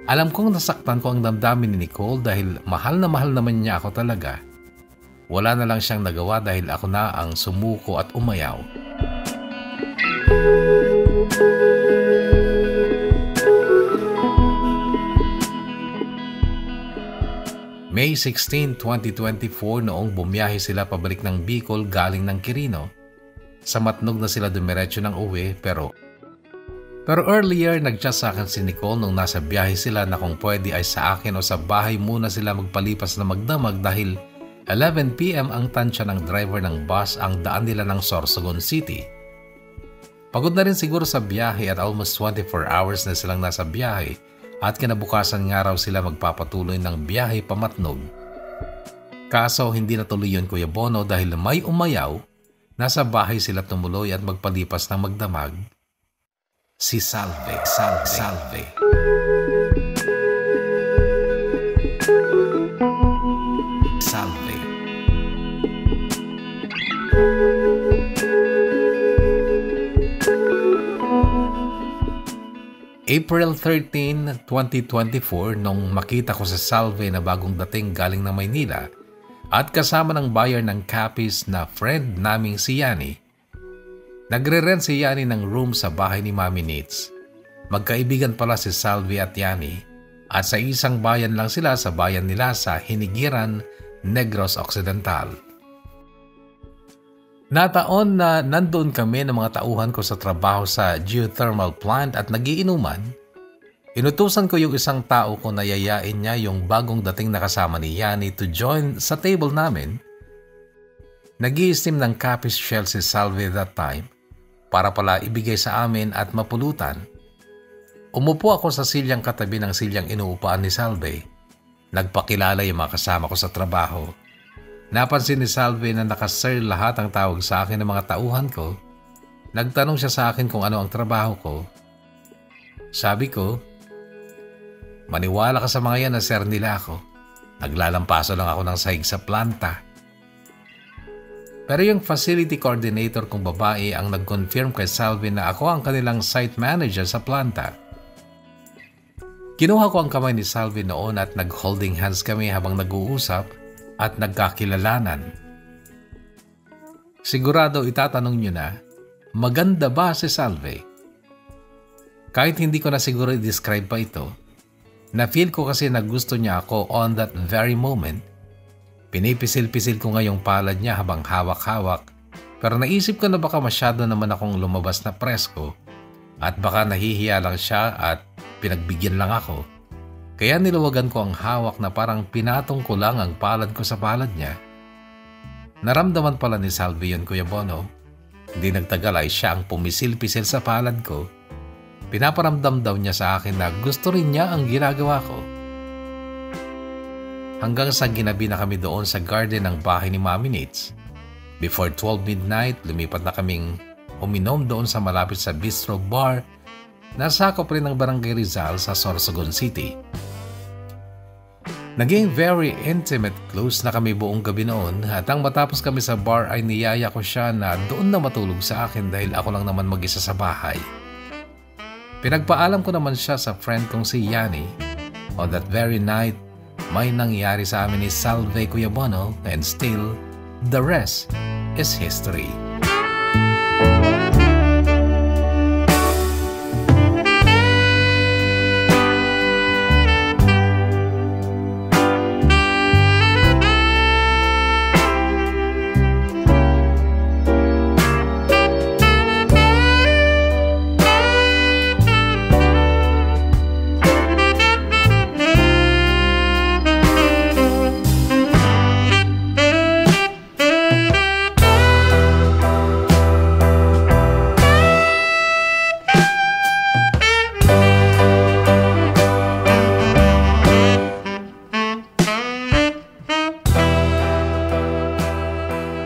Speaker 2: Alam kong nasaktan ko ang damdamin ni Nicole dahil mahal na mahal naman niya ako talaga. Wala na lang siyang nagawa dahil ako na ang sumuko at umayaw. May 16, 2024 noong bumiyahe sila pabalik ng Bicol galing ng Quirino. Sa Matnog na sila dumiretso ng uwi pero earlier nag-chat sa akin si Nicole nung nasa biyahe sila na kung pwede ay sa akin o sa bahay muna sila magpalipas na magdamag dahil 11 PM ang tansya ng driver ng bus ang daan nila ng Sorsogon City. Pagod na rin siguro sa biyahe at almost 24 hours na silang nasa biyahe. At kinabukasan nga raw sila magpapatuloy ng biyahe pa Matnog. Kaso hindi natuloy yun, Kuya Bono, dahil may umayaw, nasa bahay sila tumuloy at magpalipas ng magdamag. Si Salve. April 13, 2024 nung makita ko si Salve na bagong dating galing ng Maynila at kasama ng buyer ng Capiz na friend naming si Yani. Nagre-rent si Yani ng room sa bahay ni Mami Nitz. Magkaibigan pala si Salve at Yani at sa isang bayan lang sila sa bayan nila sa Hinigiran, Negros Occidental. Nataon na nandoon kami ng mga tauhan ko sa trabaho sa geothermal plant at nagiinuman. Inutusan ko yung isang tao ko na yayain niya yung bagong dating na kasama ni Yani to join sa table namin. Nag-i-steam ng Capiz shell si Salve that time para pala ibigay sa amin at mapulutan. Umupo ako sa silyang katabi ng silyang inuupaan ni Salve. Nagpakilala yung mga kasama ko sa trabaho. Napansin ni Salve na nakasir lahat ang tawag sa akin ng mga tauhan ko. Nagtanong siya sa akin kung ano ang trabaho ko. Sabi ko, maniwala ka sa mga yan na sir nila ako. Naglalampaso lang ako ng sahig sa planta. Pero yung facility coordinator kong babae ang nag-confirm kay Salve na ako ang kanilang site manager sa planta. Kinuha ko ang kamay ni Salve noon at nag-holding hands kami habang nag-uusap at nagkakilalanan. Sigurado itatanong nyo na, maganda ba si Salve? Kahit hindi ko na siguro i-describe pa ito, na-feel ko kasi na gusto niya ako on that very moment. Pinipisil-pisil ko nga yung palad niya habang hawak-hawak Pero naisip ko na baka masyado naman akong lumabas na presko at baka nahihiya lang siya at pinagbigyan lang ako. Kaya niluwagan ko ang hawak na parang pinatong ko lang ang palad ko sa palad niya. Naramdaman pala ni Salve yun, Kuya Bono. Hindi nagtagal ay siya ang pumisil-pisil sa palad ko. Pinaparamdam daw niya sa akin na gusto rin niya ang ginagawa ko. Hanggang sa ginabi na kami doon sa garden ng bahay ni Mami Nitz. Before 12 midnight, lumipat na kaming uminom doon sa malapit sa bistro bar na sakop rin ng Barangay Rizal sa Sorsogon City. Naging very intimate close na kami buong gabi noon at ang matapos kami sa bar ay niyaya ko siya na doon na matulog sa akin dahil ako lang naman mag-isa sa bahay. Pinagpaalam ko naman siya sa friend kong si Yanni. On that very night, may nangyari sa amin ni Salve, Kuya Bono, and still, the rest is history.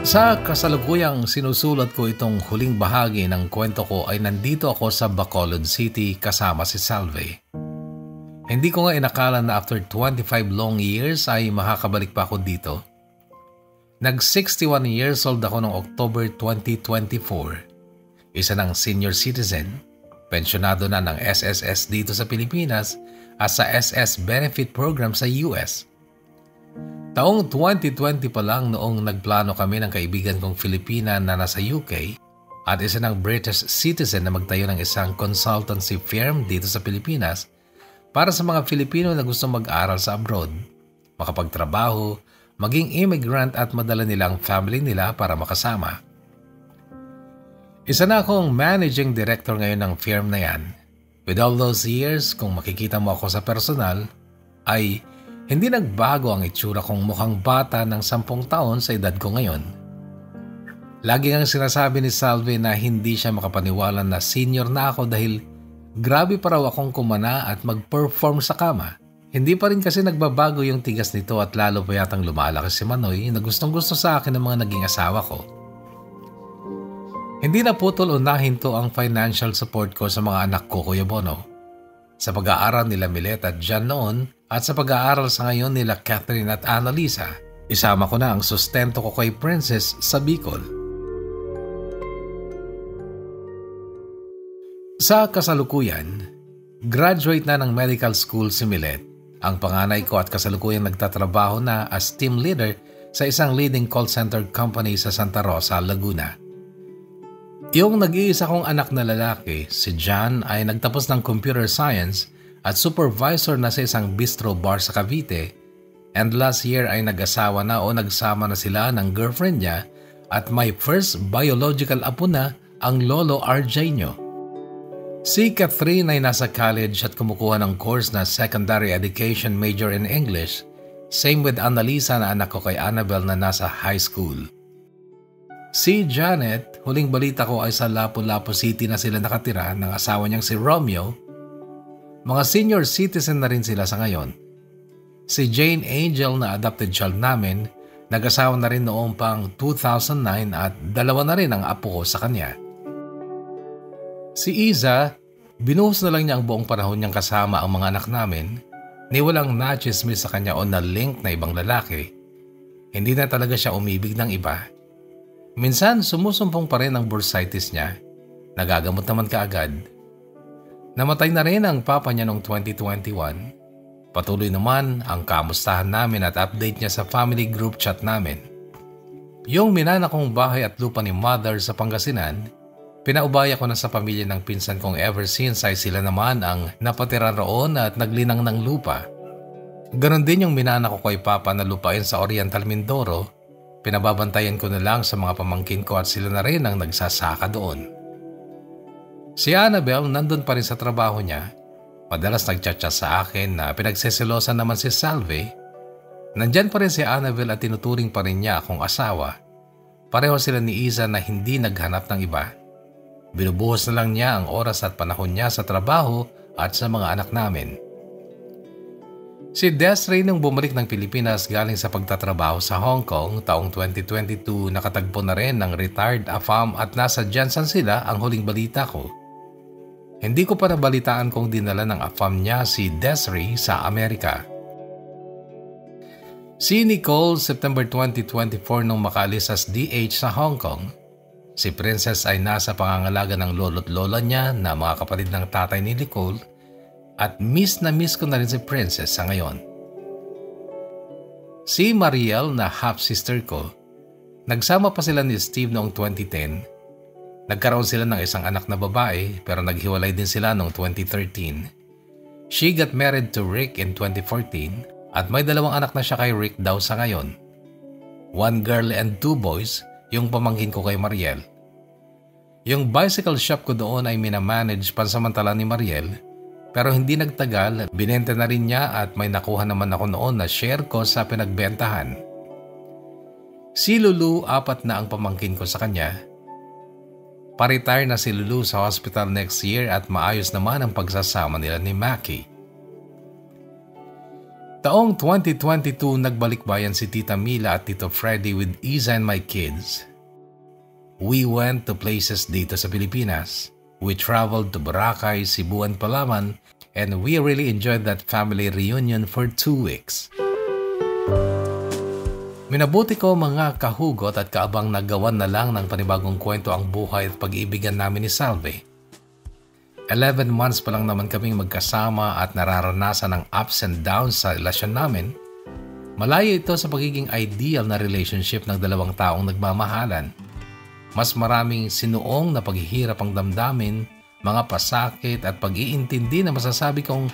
Speaker 2: Sa kasalukuyang sinusulat ko itong huling bahagi ng kwento ko ay nandito ako sa Bacolod City kasama si Salve. Hindi ko nga inakala na after 25 long years ay makakabalik pa ako dito. Nag-61 years old ako noong October 2024. Isa ng senior citizen, pensyonado na ng SSS dito sa Pilipinas at sa SS Benefit Program sa US. Taong 2020 pa lang noong nagplano kami ng kaibigan kong Filipina na nasa UK at isa ng British citizen na magtayo ng isang consultancy firm dito sa Pilipinas para sa mga Filipino na gusto mag-aral sa abroad, makapagtrabaho, maging immigrant at madala nilang family nila para makasama. Isa na akong managing director ngayon ng firm na yan. With all those years, kung makikita mo ako sa personal, ay hindi nagbago ang itsura kong mukhang bata ng 10 taon sa edad ko ngayon. Lagi ngang sinasabi ni Salve na hindi siya makapaniwala na senior na ako dahil grabe pa raw akong kumana at mag-perform sa kama. Hindi pa rin kasi nagbabago yung tigas nito at lalo pa yatang lumalaki si Manoy na gustong-gusto sa akin ng mga naging asawa ko. Hindi na putol unahin to ang financial support ko sa mga anak ko, Kuya Bono. Sa pag-aaral nila Milet at Jan noon at sa pag-aaral sa ngayon nila Catherine at Annalisa, isama ko na ang sustento ko kay Princess sa Bicol. Sa kasalukuyan, graduate na ng medical school si Milet. Ang panganay ko at kasalukuyang nagtatrabaho na as team leader sa isang leading call center company sa Santa Rosa, Laguna. Yung nag-iisa kong anak na lalaki, si John, ay nagtapos ng computer science at supervisor na sa isang bistro bar sa Cavite, and last year ay nag-asawa na o nagsama na sila ng girlfriend niya at may first biological apo na ang lolo RJ nyo. Si Catherine ay nasa college at kumukuha ng course na secondary education major in English, same with Annalisa na anak ko kay Annabel na nasa high school. Si Janet, huling balita ko ay sa Lapu-Lapu City na sila nakatira ng asawa niyang si Romeo. Mga senior citizen na rin sila sa ngayon. Si Jane Angel na adopted child namin, nag-asawa na rin noong pang 2009 at 2 na rin ang apo ko sa kanya. Si Iza, binuhos na lang niya ang buong panahon niyang kasama ang mga anak namin, ni walang nachismis sa kanya o na-link na ibang lalaki. Hindi na talaga siya umibig ng iba. Minsan sumusumpong pa rin ang bursitis niya. Nagagamot naman kaagad. Namatay na rin ang papa niya noong 2021. Patuloy naman ang kamustahan namin at update niya sa family group chat namin. Yung minana kong bahay at lupa ni mother sa Pangasinan, pinaubaya ko na sa pamilya ng pinsan kong ever since ay sila naman ang napatira roon at naglinang ng lupa. Ganon din yung minana ko kay papa na lupain sa Oriental Mindoro Pinababantayan ko na lang sa mga pamangkin ko at sila na rin ang nagsasaka doon. Si Annabel nandun pa rin sa trabaho niya. Madalas nagchat-chat sa akin na pinagseselosan naman si Salve. Nandyan pa rin si Annabel at tinuturing pa rin niya akong asawa. Pareho sila ni Iza na hindi naghanap ng iba. Binubuhos na lang niya ang oras at panahon niya sa trabaho at sa mga anak namin. Si Desiree nung bumalik ng Pilipinas galing sa pagtatrabaho sa Hong Kong taong 2022 nakatagpo na rin ng retired AFAM at nasa Jansan sila ang huling balita ko. Hindi ko pa nabalitaan kung dinala ng AFAM niya si Desiree sa Amerika. Si Nicole September 2024 nung makaalis sa DH sa Hong Kong. Si Princess ay nasa pangangalaga ng lolo't lola niya na mga kapatid ng tatay ni Nicole. At miss na miss ko na rin si Princess sa ngayon. Si Mariel na half-sister ko, nagsama pa sila ni Steve noong 2010. Nagkaroon sila ng isang anak na babae pero naghiwalay din sila noong 2013. She got married to Rick in 2014 at may 2 anak na siya kay Rick daw sa ngayon. 1 girl and 2 boys yung pamangkin ko kay Mariel. Yung bicycle shop ko doon ay minamanage pansamantala ni Mariel. Pero hindi nagtagal, binenta na rin niya at may nakuha naman ako noon na share ko sa pinagbentahan. Si Lulu, 4 na ang pamangkin ko sa kanya. Pa-retire na si Lulu sa hospital next year at maayos naman ang pagsasama nila ni Mackie. Taong 2022 nagbalik-bayan si Tita Mila at Tito Freddy with Iza and my kids. We went to places dito sa Pilipinas. We traveled to Boracay, Cebu and Palawan and we really enjoyed that family reunion for 2 weeks. Minabuti ko mga kahugot at kaabang nagawan na lang ng panibagong kwento ang buhay at pag-iibigan namin ni Salve. 11 months pa lang naman kaming magkasama at nararanasan ang ups and downs sa relasyon namin. Malayo ito sa pagiging ideal na relationship ng 2 taong nagmamahalan. Mas maraming sinuong na paghihirap ang damdamin, mga pasakit at pag-iintindi na masasabi kong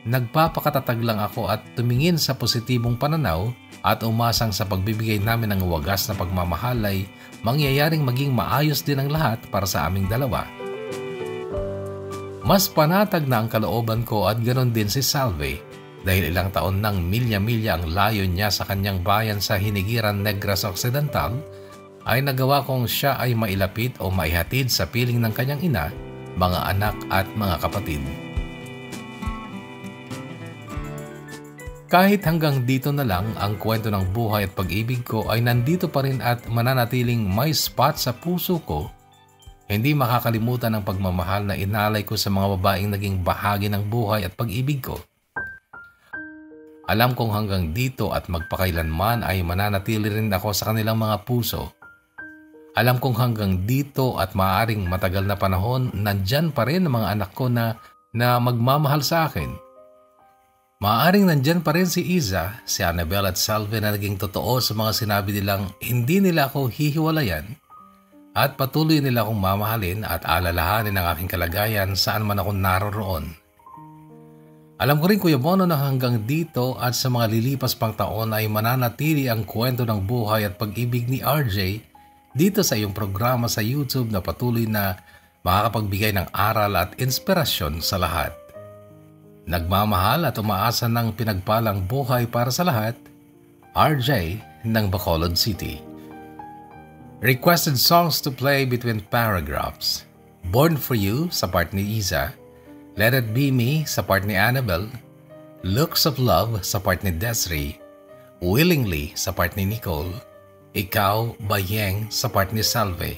Speaker 2: nagpapakatatag lang ako at tumingin sa positibong pananaw at umasang sa pagbibigay namin ng wagas na pagmamahal ay mangyayaring maging maayos din ang lahat para sa aming dalawa. Mas panatag na ang kalooban ko at ganon din si Salve dahil ilang taon nang milya-milya ang layo niya sa kanyang bayan sa Hinigiran Negras Occidental ay nagawa kong siya ay mailapit o maihatid sa piling ng kanyang ina, mga anak at mga kapatid. Kahit hanggang dito na lang ang kwento ng buhay at pag-ibig ko ay nandito pa rin at mananatiling may spot sa puso ko, hindi makakalimutan ang pagmamahal na inalay ko sa mga babaeng naging bahagi ng buhay at pag-ibig ko. Alam kong hanggang dito at magpakailanman ay mananatili rin ako sa kanilang mga puso. Alam kong hanggang dito at maaaring matagal na panahon, nandyan pa rin ang mga anak ko na magmamahal sa akin. Maaaring nandyan pa rin si Iza, si Annabel at Salve na naging totoo sa mga sinabi nilang hindi nila ako hihiwalayan at patuloy nila akong mamahalin at alalahanin ang aking kalagayan saan man ako naroroon. Alam ko rin Kuya Bono na hanggang dito at sa mga lilipas pang taon ay mananatili ang kwento ng buhay at pag-ibig ni RJ dito sa iyong programa sa YouTube na patuloy na makakapagbigay ng aral at inspirasyon sa lahat. Nagmamahal at umaasa ng pinagpalang buhay para sa lahat, RJ ng Bacolod City. Requested songs to play between paragraphs. Born for You sa part ni Iza, Let It Be Me sa part ni Annabel, Looks of Love sa part ni Desiree, Willingly sa part ni Nicole, Ikaw, Bayeng sa part ni Salve.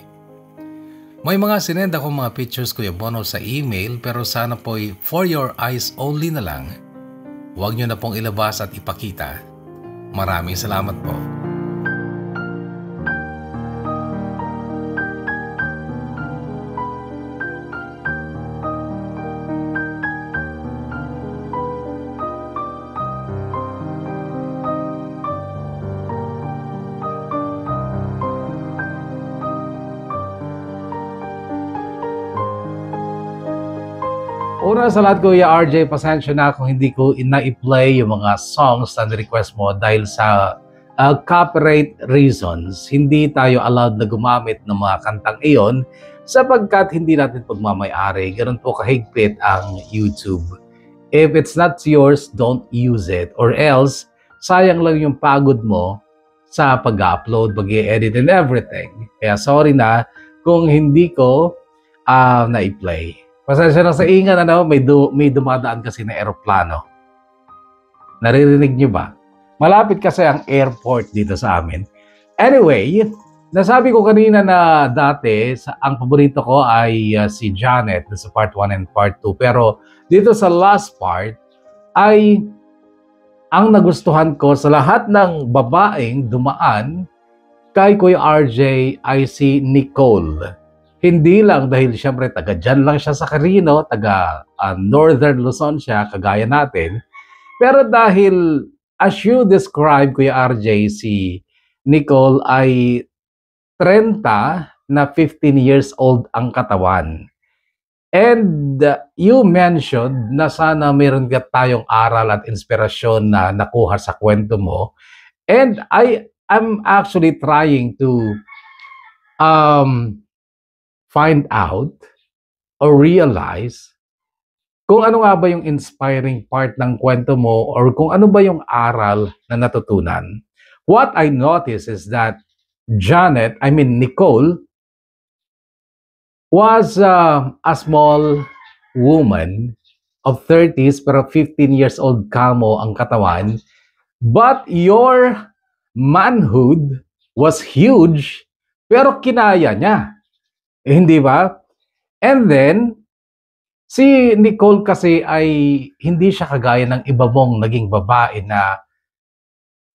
Speaker 2: May mga sinend akong mga pictures Kuya Bono sa email pero sana po'y for your eyes only na lang. Huwag nyo na pong ilabas at ipakita. Maraming salamat po.
Speaker 1: Una sa lahat, Kuya RJ, pasensya na kung hindi ko na-play yung mga songs na request mo dahil sa copyright reasons, hindi tayo allowed na gumamit ng mga kantang iyon sapagkat hindi natin pagmamayari. Ganun po kahigpit ang YouTube. If it's not yours, don't use it. Or else, sayang lang yung pagod mo sa pag-upload, pag-i-edit and everything. Kaya sorry na kung hindi ko na-play. Pasensya na sa ingan, may dumadaan kasi na eroplano. Naririnig nyo ba? Malapit kasi ang airport dito sa amin. Anyway, nasabi ko kanina na dati, ang paborito ko ay si Janet sa part 1 and part 2. Pero dito sa last part ay ang nagustuhan ko sa lahat ng babaeng dumaan kay Kuya RJ ay si Nicole. Hindi lang dahil siyempre taga dyan lang siya sa Carino, taga Northern Luzon siya, kagaya natin. Pero dahil as you describe Kuya RJ, si Nicole ay 30 na 15 years old ang katawan. And you mentioned na sana mayroon ka tayong aral at inspirasyon na nakuha sa kwento mo. And I'm actually trying to find out or realize kung ano nga ba yung inspiring part ng kwento mo or kung ano ba yung aral na natutunan. What I noticed is that Nicole was a small woman of 30s pero 15 years old kamo ang katawan. But your manhood was huge pero kinaya niya. Hindi ba? And then, si Nicole kasi ay hindi siya kagaya ng iba mong naging babae na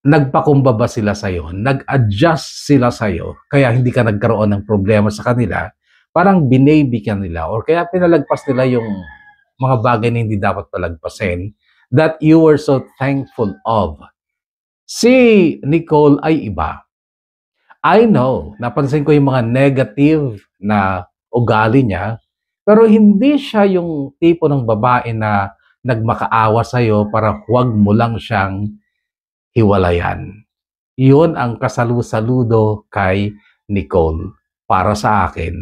Speaker 1: nagpakumbaba sila sa'yo, nag-adjust sila sa'yo, kaya hindi ka nagkaroon ng problema sa kanila, parang binaby ka nila or kaya pinalagpas nila yung mga bagay na hindi dapat palagpasin that you were so thankful of. Si Nicole ay iba. I know, napansin ko yung mga negative na ugali niya, pero hindi siya yung tipo ng babae na nagmakaawa sa'yo para huwag mo lang siyang hiwalayan. Yun ang kasalu-saludo kay Nicole para sa akin.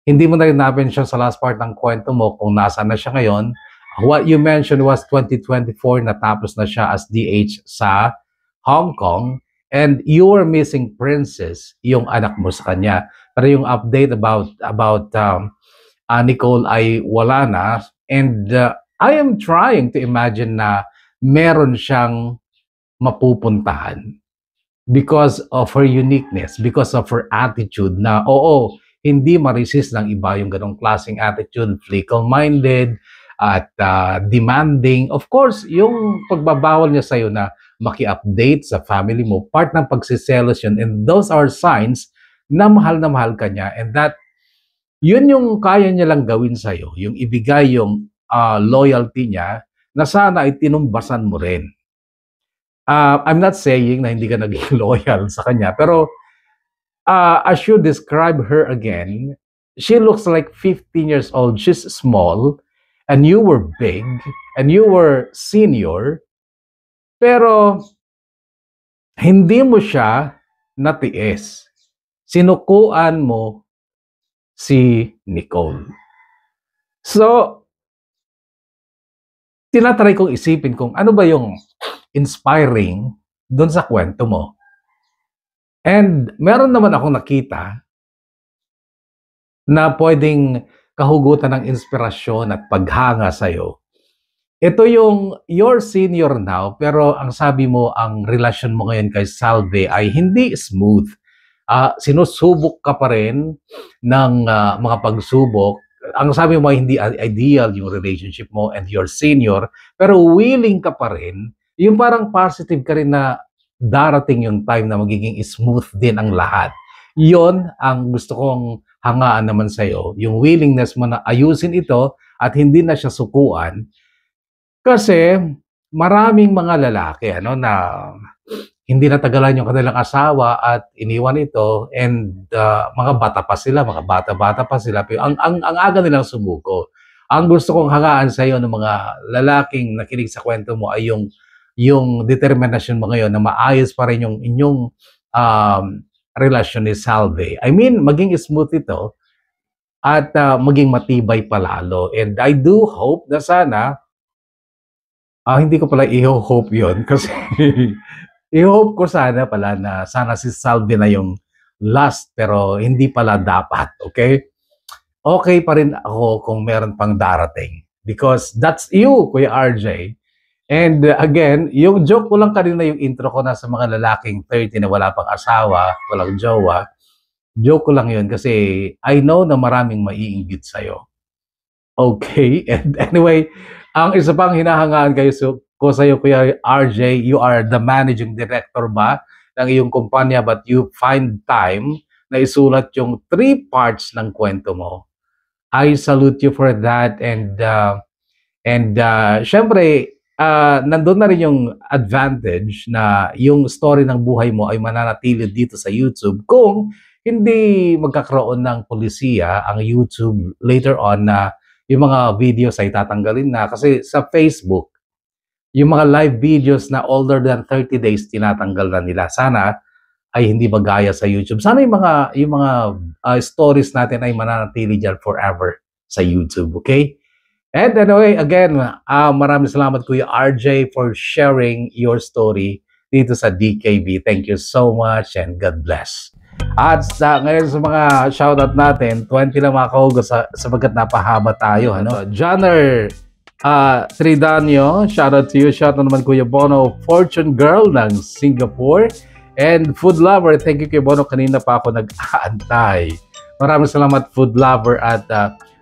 Speaker 1: Hindi mo na rin na-mention sa last part ng kwento mo kung nasaan na siya ngayon. What you mentioned was 2024, natapos na siya as DH sa Hong Kong. And you were missing Princess, yung anak mo sa kanya. Pero yung update about Nicole ay wala na. And I am trying to imagine na meron siyang mapupuntahan because of her uniqueness, because of her attitude na hindi ma-resist ng iba yung ganong klaseng attitude, fickle-minded at demanding. Of course, yung pagbabawal niya sa'yo na maki-update sa family mo, part ng pagsiselos yun. And those are signs na mahal ka niya. And that, yun yung kaya niya lang gawin sa'yo. Yung ibigay yung loyalty niya na sana ay tinumbasan mo rin. I'm not saying na hindi ka naging loyal sa kanya. Pero as you describe her again, she looks like 15 years old. She's small. And you were big. And you were senior. Pero, hindi mo siya natiis. Sinukuan mo si Nicole. So, tinatry kong isipin kung ano ba yung inspiring doon sa kwento mo. And meron naman akong nakita na pwedeng kahugutan ng inspirasyon at paghanga sa'yo. Ito yung you're senior now, pero ang sabi mo, ang relasyon mo ngayon kay Salve ay hindi smooth. Sinusubok ka pa rin ng mga pagsubok. Ang sabi mo ay hindi ideal yung relationship mo and you're senior, pero willing ka pa rin. Yung parang positive ka rin na darating yung time na magiging smooth din ang lahat. Yon ang gusto kong hangaan naman sa'yo. Yung willingness mo na ayusin ito at hindi na siya sukuan. Kasi maraming mga lalaki na hindi natagalan yung kanilang asawa at iniwan ito and mga bata pa sila, mga bata-bata pa sila. Pero ang aga nilang sumuko. Ang gusto kong hangaan sa iyo ng mga lalaking nakinig sa kwento mo ay yung yung determinasyon mo ngayon na maayos pa rin yung inyong relasyon ni Salve. I mean, maging smooth ito at maging matibay palalo. And I do hope na sana, hindi ko pala i-hope yun kasi i-hope ko sana pala na sana si Salve na yung last pero hindi pala dapat, okay? Okay pa rin ako kung meron pang darating because that's you, Kuya RJ. And again, yung joke ko lang kanina yung intro ko na sa mga lalaking 30 na wala pang asawa, walang jowa. Joke ko lang yun kasi I know na maraming maiinggit sa'yo. Okay? And anyway, ang isa pang hinahangaan ko sa'yo, Kuya RJ, you are the managing director ba ng iyong kumpanya but you find time na isulat yung 3 parts ng kwento mo. I salute you for that and syempre, nandun na rin yung advantage na yung story ng buhay mo ay mananatili dito sa YouTube kung hindi magkakaroon ng polisiya ang YouTube later on na yung mga videos ay tatanggalin na kasi sa Facebook, yung mga live videos na older than 30 days tinatanggal na nila. Sana ay hindi magaya sa YouTube. Sana yung mga stories natin ay mananatili dyan forever sa YouTube, okay? And anyway, again, maraming salamat Kuya RJ for sharing your story dito sa DKB. Thank you so much and God bless. At ngayon sa mga shoutout natin, 20 lang mga kahugas sabagat napahaba tayo. Ano? Johnner Tridanio, shoutout to you. Shoutout naman Kuya Bono, Fortune Girl ng Singapore. And Food Lover, thank you Kuya Bono. Kanina pa ako nag-aantay. Maraming salamat Food Lover at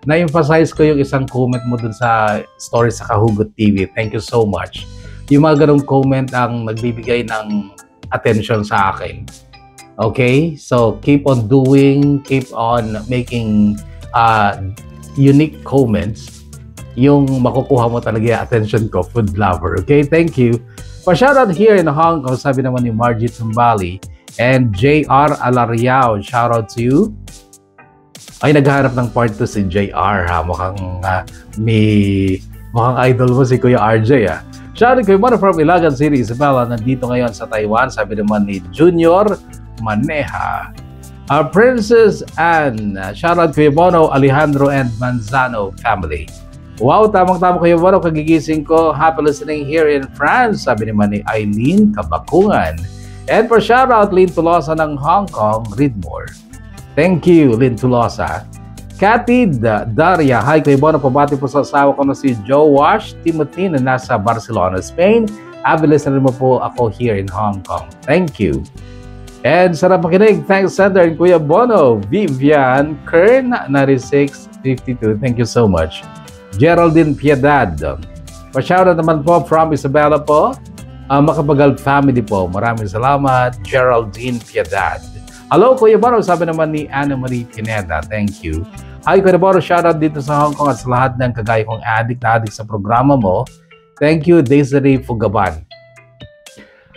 Speaker 1: na-emphasize ko yung isang comment mo dun sa story sa Kahugot TV. Thank you so much. Yung mga ganong comment ang nagbibigay ng attention sa akin. Okay? So, keep on doing, keep on making unique comments. Yung makukuha mo talaga yung attention ko, Food Lover. Okay? Thank you. Pa-shoutout here in Hong Kong, sabi naman ni Margie Tumbali and JR Alariao. Shoutout to you. Ay, naghahanap ng part 2 si JR ha. Mukhang idol mo si Kuya RJ ha. Shoutout Kuya Bono from Ilagan City, Isabela. Nandito ngayon sa Taiwan. Sabi naman ni Junior Maneha. Princess Anne. Shoutout Kuya Bono, Alejandro and Manzano family. Wow, tamang-tama Kuya Bono. Kagigising ko. Happy listening here in France. Sabi naman ni Eileen Kabakungan. And for shoutout, Lynn Tulosa ng Hong Kong, read more. Thank you, Lynn Tulosa. Cathy Daria. Hi, Kuya Bono. Pabati po sa asawa ko na si Joash Timothy na nasa Barcelona, Spain. Abilis na rin mo po ako here in Hong Kong. Thank you. And sarap makinig. Thanks, Sender and Kuya Bono. Vivian Kern, 9652. Thank you so much. Geraldine Piedad. Pa-shoutout naman po from Isabela po. Makapagal family po. Maraming salamat, Geraldine Piedad. Hello, Kuya Bono. Sabi naman ni Ana Marie Pineda. Thank you. Hi, Kuya Bono. Shoutout dito sa Hong Kong at sa lahat ng kagaya kong addict sa programa mo. Thank you, Desiree Fugaban.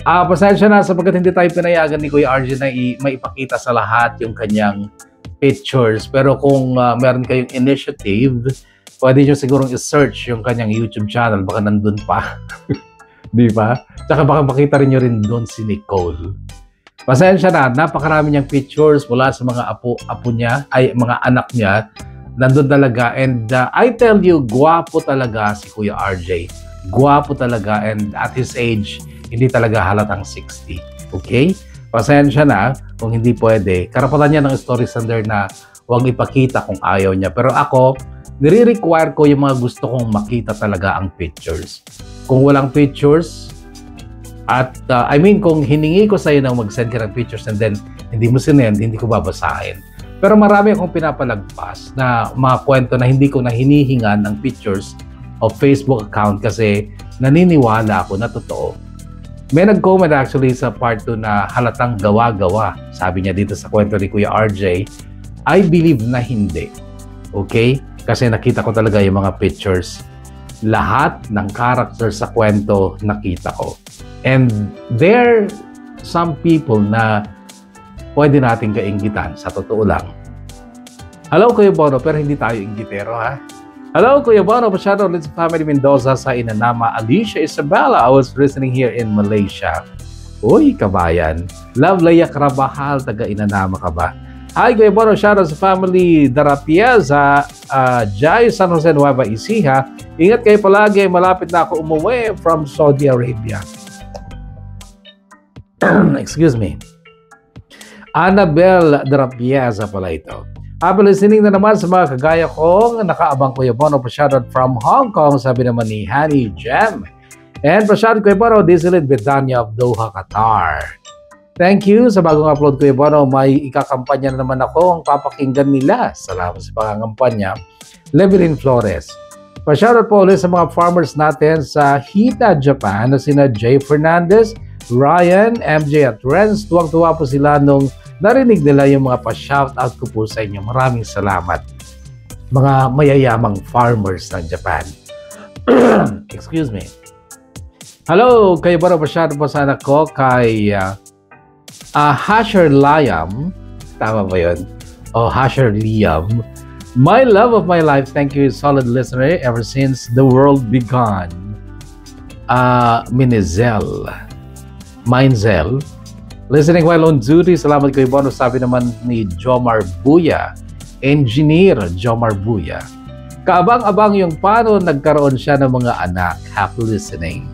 Speaker 1: Pasensya na sapagkat hindi tayo pinayagan ni Kuya RJ na maipakita sa lahat yung kanyang pictures. Pero kung meron kayong initiative, pwede nyo sigurong i-search yung kanyang YouTube channel. Baka nandun pa. Di ba? Tsaka baka makita rin nyo rin doon si Nicole. Pasensya na, napakarami niyang pictures mula sa mga apo niya, ay mga anak niya, nandun talaga. And I tell you, gwapo talaga si Kuya RJ. Gwapo talaga and at his age, hindi talaga halatang 60. Okay? Pasensya na kung hindi pwede. Karapatan niya ng story sender na huwag ipakita kung ayaw niya. Pero ako, nire-require ko yung mga gusto kong makita talaga ang pictures. Kung walang pictures, at kung hiningi ko sa'yo na mag-send ka ng pictures and then hindi mo sinend, hindi ko babasahin. Pero marami akong pinapalagpas na mga kwento na hindi ko na hinihingan ng pictures of Facebook account kasi naniniwala ako na totoo. May nag-comment actually sa part 2 na halatang gawa-gawa. Sabi niya dito sa kwento ni Kuya RJ, I believe na hindi. Okay? Kasi nakita ko talaga yung mga pictures. Lahat ng character sa kwento nakita ko. And there some people na pwede nating kainggitan, sa totoo lang. Hello Kuya Bono, pero hindi tayo inggitero ha. Hello, Kuya Bono, Pasyado, Liz Family Mendoza sa Inanama, Alicia Isabella. I was listening here in Malaysia. Uy, kabayan. Love Leia Carabajal, taga Inanama ka ba? Hi, Kuya Bono, shoutout sa family Darapieza, Jai, San Jose, Nueva Ecija. Ingat kayo palagi, malapit na ako umuwi from Saudi Arabia. Excuse me. Annabel Darapieza pala ito. Happy listening na naman sa mga kagaya kong nakaabang Kuya Bono, pa-shoutout from Hong Kong, sabi naman ni Honey Gem. And pa-shoutout Kuya Bono, Disneyland Betania of Doha, Qatar. Thank you sa bagong upload Kuya Bono, may ikakampanya na naman ako ang papakinggan nila. Salamat sa pangangampanya. Levelin Flores. Pa-shoutout po ulit sa mga farmers natin sa Hita, Japan na sina Jay Fernandez, Ryan, MJ at Renz. Tuwang-tuwa po sila nung narinig nila yung mga pa-shoutout ko po sa inyo. Maraming salamat. Mga mayayamang farmers ng Japan. Excuse me. Hello, kayo ba na pa-shoutout po sa anak ko kay Hasher Liam. Tama ba yun? Hasher Liam. My love of my life. Thank you, solid listener ever since the world began. Minzel. Listening while on duty, salamat Kuya Bono. Sabi naman ni Jomar Buya, Engineer Jomar Buya. Kaabang-abang yung paano nagkaroon siya ng mga anak. Happy listening.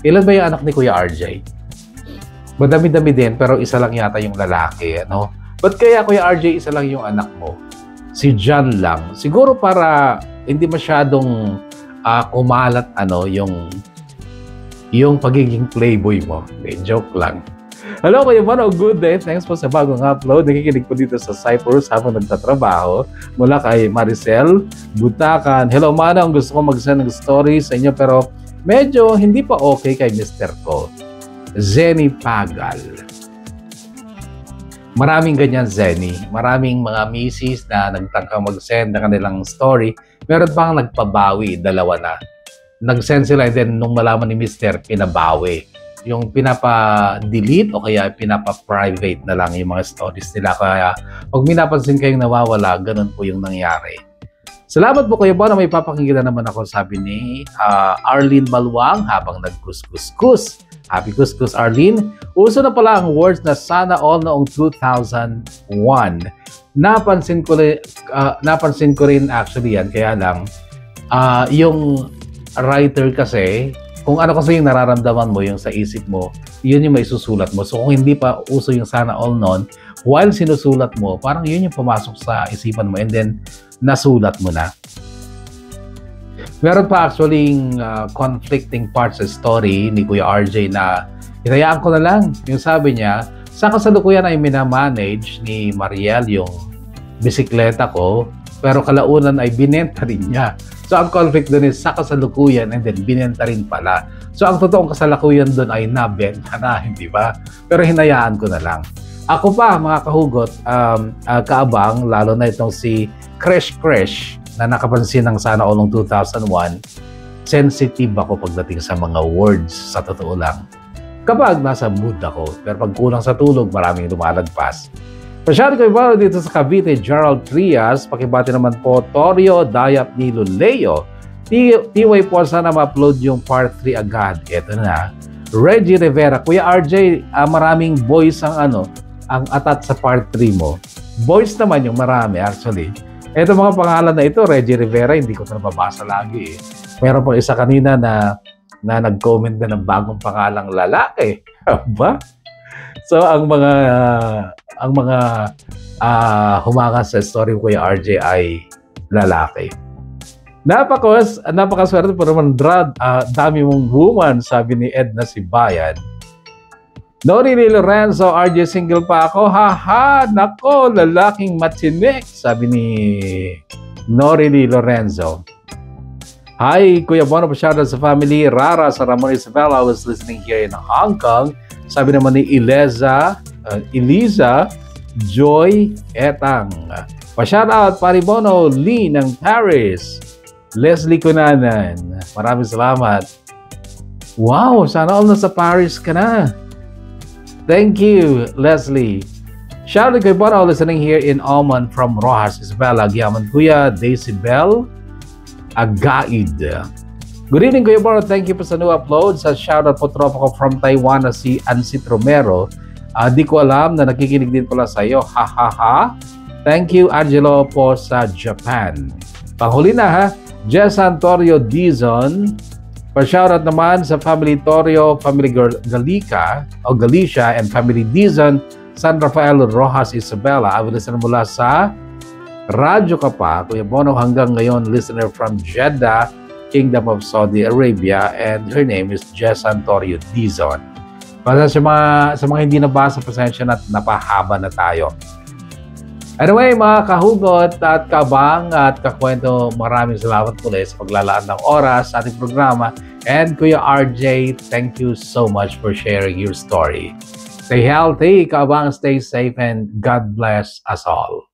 Speaker 1: Ilan ba yung anak ni Kuya RJ? Madami-dami din, pero isa lang yata yung lalaki. Ano? Ba't kaya Kuya RJ, isa lang yung anak mo? Si John lang. Siguro para hindi masyadong kumalat yung pagiging playboy mo. Joke lang. Hello Kuya Bono, good day. Thanks po sa bagong upload. Nakikinig po dito sa Cyprus habang nagtatrabaho. Mula kay Maricel Butakan. Hello Manong, gusto ko mag-send ng story sa inyo pero medyo hindi pa okay kay Mr. ko. Zenny Pagal. Maraming ganyan Zenny. Maraming mga misis na nagtangkang mag-send ng kanilang story. Meron pang nagpabawi, dalawa na. Nag-send sila and then nung malaman ni Mr. pinabawi. Yung pinapa-delete o kaya pinapa-private na lang yung mga stories nila. Kaya pag minapansin kayong nawawala, ganun po yung nangyari. Salamat po Kuya Bono, may papakinggan na naman ako, sabi ni Arlene Balwang habang nagkuskus-kus. Happy kuskus Arlene. Uso na pala ang words na sana all noong 2001. Napansin ko rin actually yan, kaya lang yung writer kasi, kung ano kasi yung nararamdaman mo, yung sa isip mo, yun yung may susulat mo. So kung hindi pa uso yung sana all noon, while sinusulat mo, parang yun yung pumasok sa isipan mo and then nasulat mo na. Meron pa actually conflicting parts sa story ni Kuya RJ na hinayaan ko na lang. Yung sabi niya, sa kasalukuyan ay minamanage ni Mariel yung bisikleta ko, pero kalaunan ay binenta rin niya. So, ang conflict doon is sa kasalukuyan and then binenta rin pala. So, ang totoong kasalukuyan doon ay nabenta na, hindi ba? Pero hinayaan ko na lang. Ako pa, mga kahugot, kaabang, lalo na itong si Crash na nakapansin ng sana all noong 2001, sensitive ako pagdating sa mga words, sa totoo lang. Kapag nasa mood ako, pero pag kulang sa tulog, maraming lumalagpas. Pasyado ko iba dito sa Cavite, Gerald Trias. Pakibati naman po, Torio Dayap Nilo Leo. TY po sana ma-upload yung part 3 agad. Ito na. Reggie Rivera. Kuya RJ, maraming boys ang atat sa part 3 mo. Boys naman yung marami actually. Ito mga pangalan na ito, Reggie Rivera, hindi ko ito nababasa lagi. Meron po isa kanina na nag-comment na ng bagong pangalang lalaki. Ba? So ang mga humakas sa story ko yung RJ ay lalaki. Napakaswerte po naman, dami mong woman, sabi ni Edna Sibayan. Nori Lorenzo, RJ single pa ako. Haha, nako, lalaking matinik, sabi ni Nori Lorenzo. Hi, Kuya Bono, pa-shoutout sa family. Rara sa Ramon Isabella, I was listening here in Hong Kong. Sabi naman ni Eliza Joy Etang. Pa-shoutout, Pari Bono, Lee ng Paris. Leslie Cunanan. Maraming salamat. Wow, sana all nasa Paris ka na. Thank you, Leslie. Shoutout kay Bono, listening here in Oman from Rojas, Isabela. Giyaman Kuya, Daisy Bell. Agaid. Good evening, Kuya Boro. Thank you po sa new upload. Sa shoutout po tropa ko from Taiwan na si Ansit Romero. Di ko alam na nakikinig din pala sa iyo. Ha ha ha. Thank you, Angelo, po sa Japan. Panghuli na ha, Jess Antorio Dizon. Pa-shoutout naman sa Family Torio, Family Galicia, and Family Dizon, San Rafael Rojas Isabela. I will listen mula sa Radyo Kapa, Kuya Bono, hanggang ngayon, listener from Jeddah, Kingdom of Saudi Arabia, and her name is Jess Antorio Dizon. Para sa mga hindi nabasa, pasensya na napahaba na tayo. Anyway, mga kahugot at kabang at kakwento, maraming salamat muli sa paglalaan ng oras sa ating programa. And Kuya RJ, thank you so much for sharing your story. Stay healthy, kabang, stay safe, and God bless us all.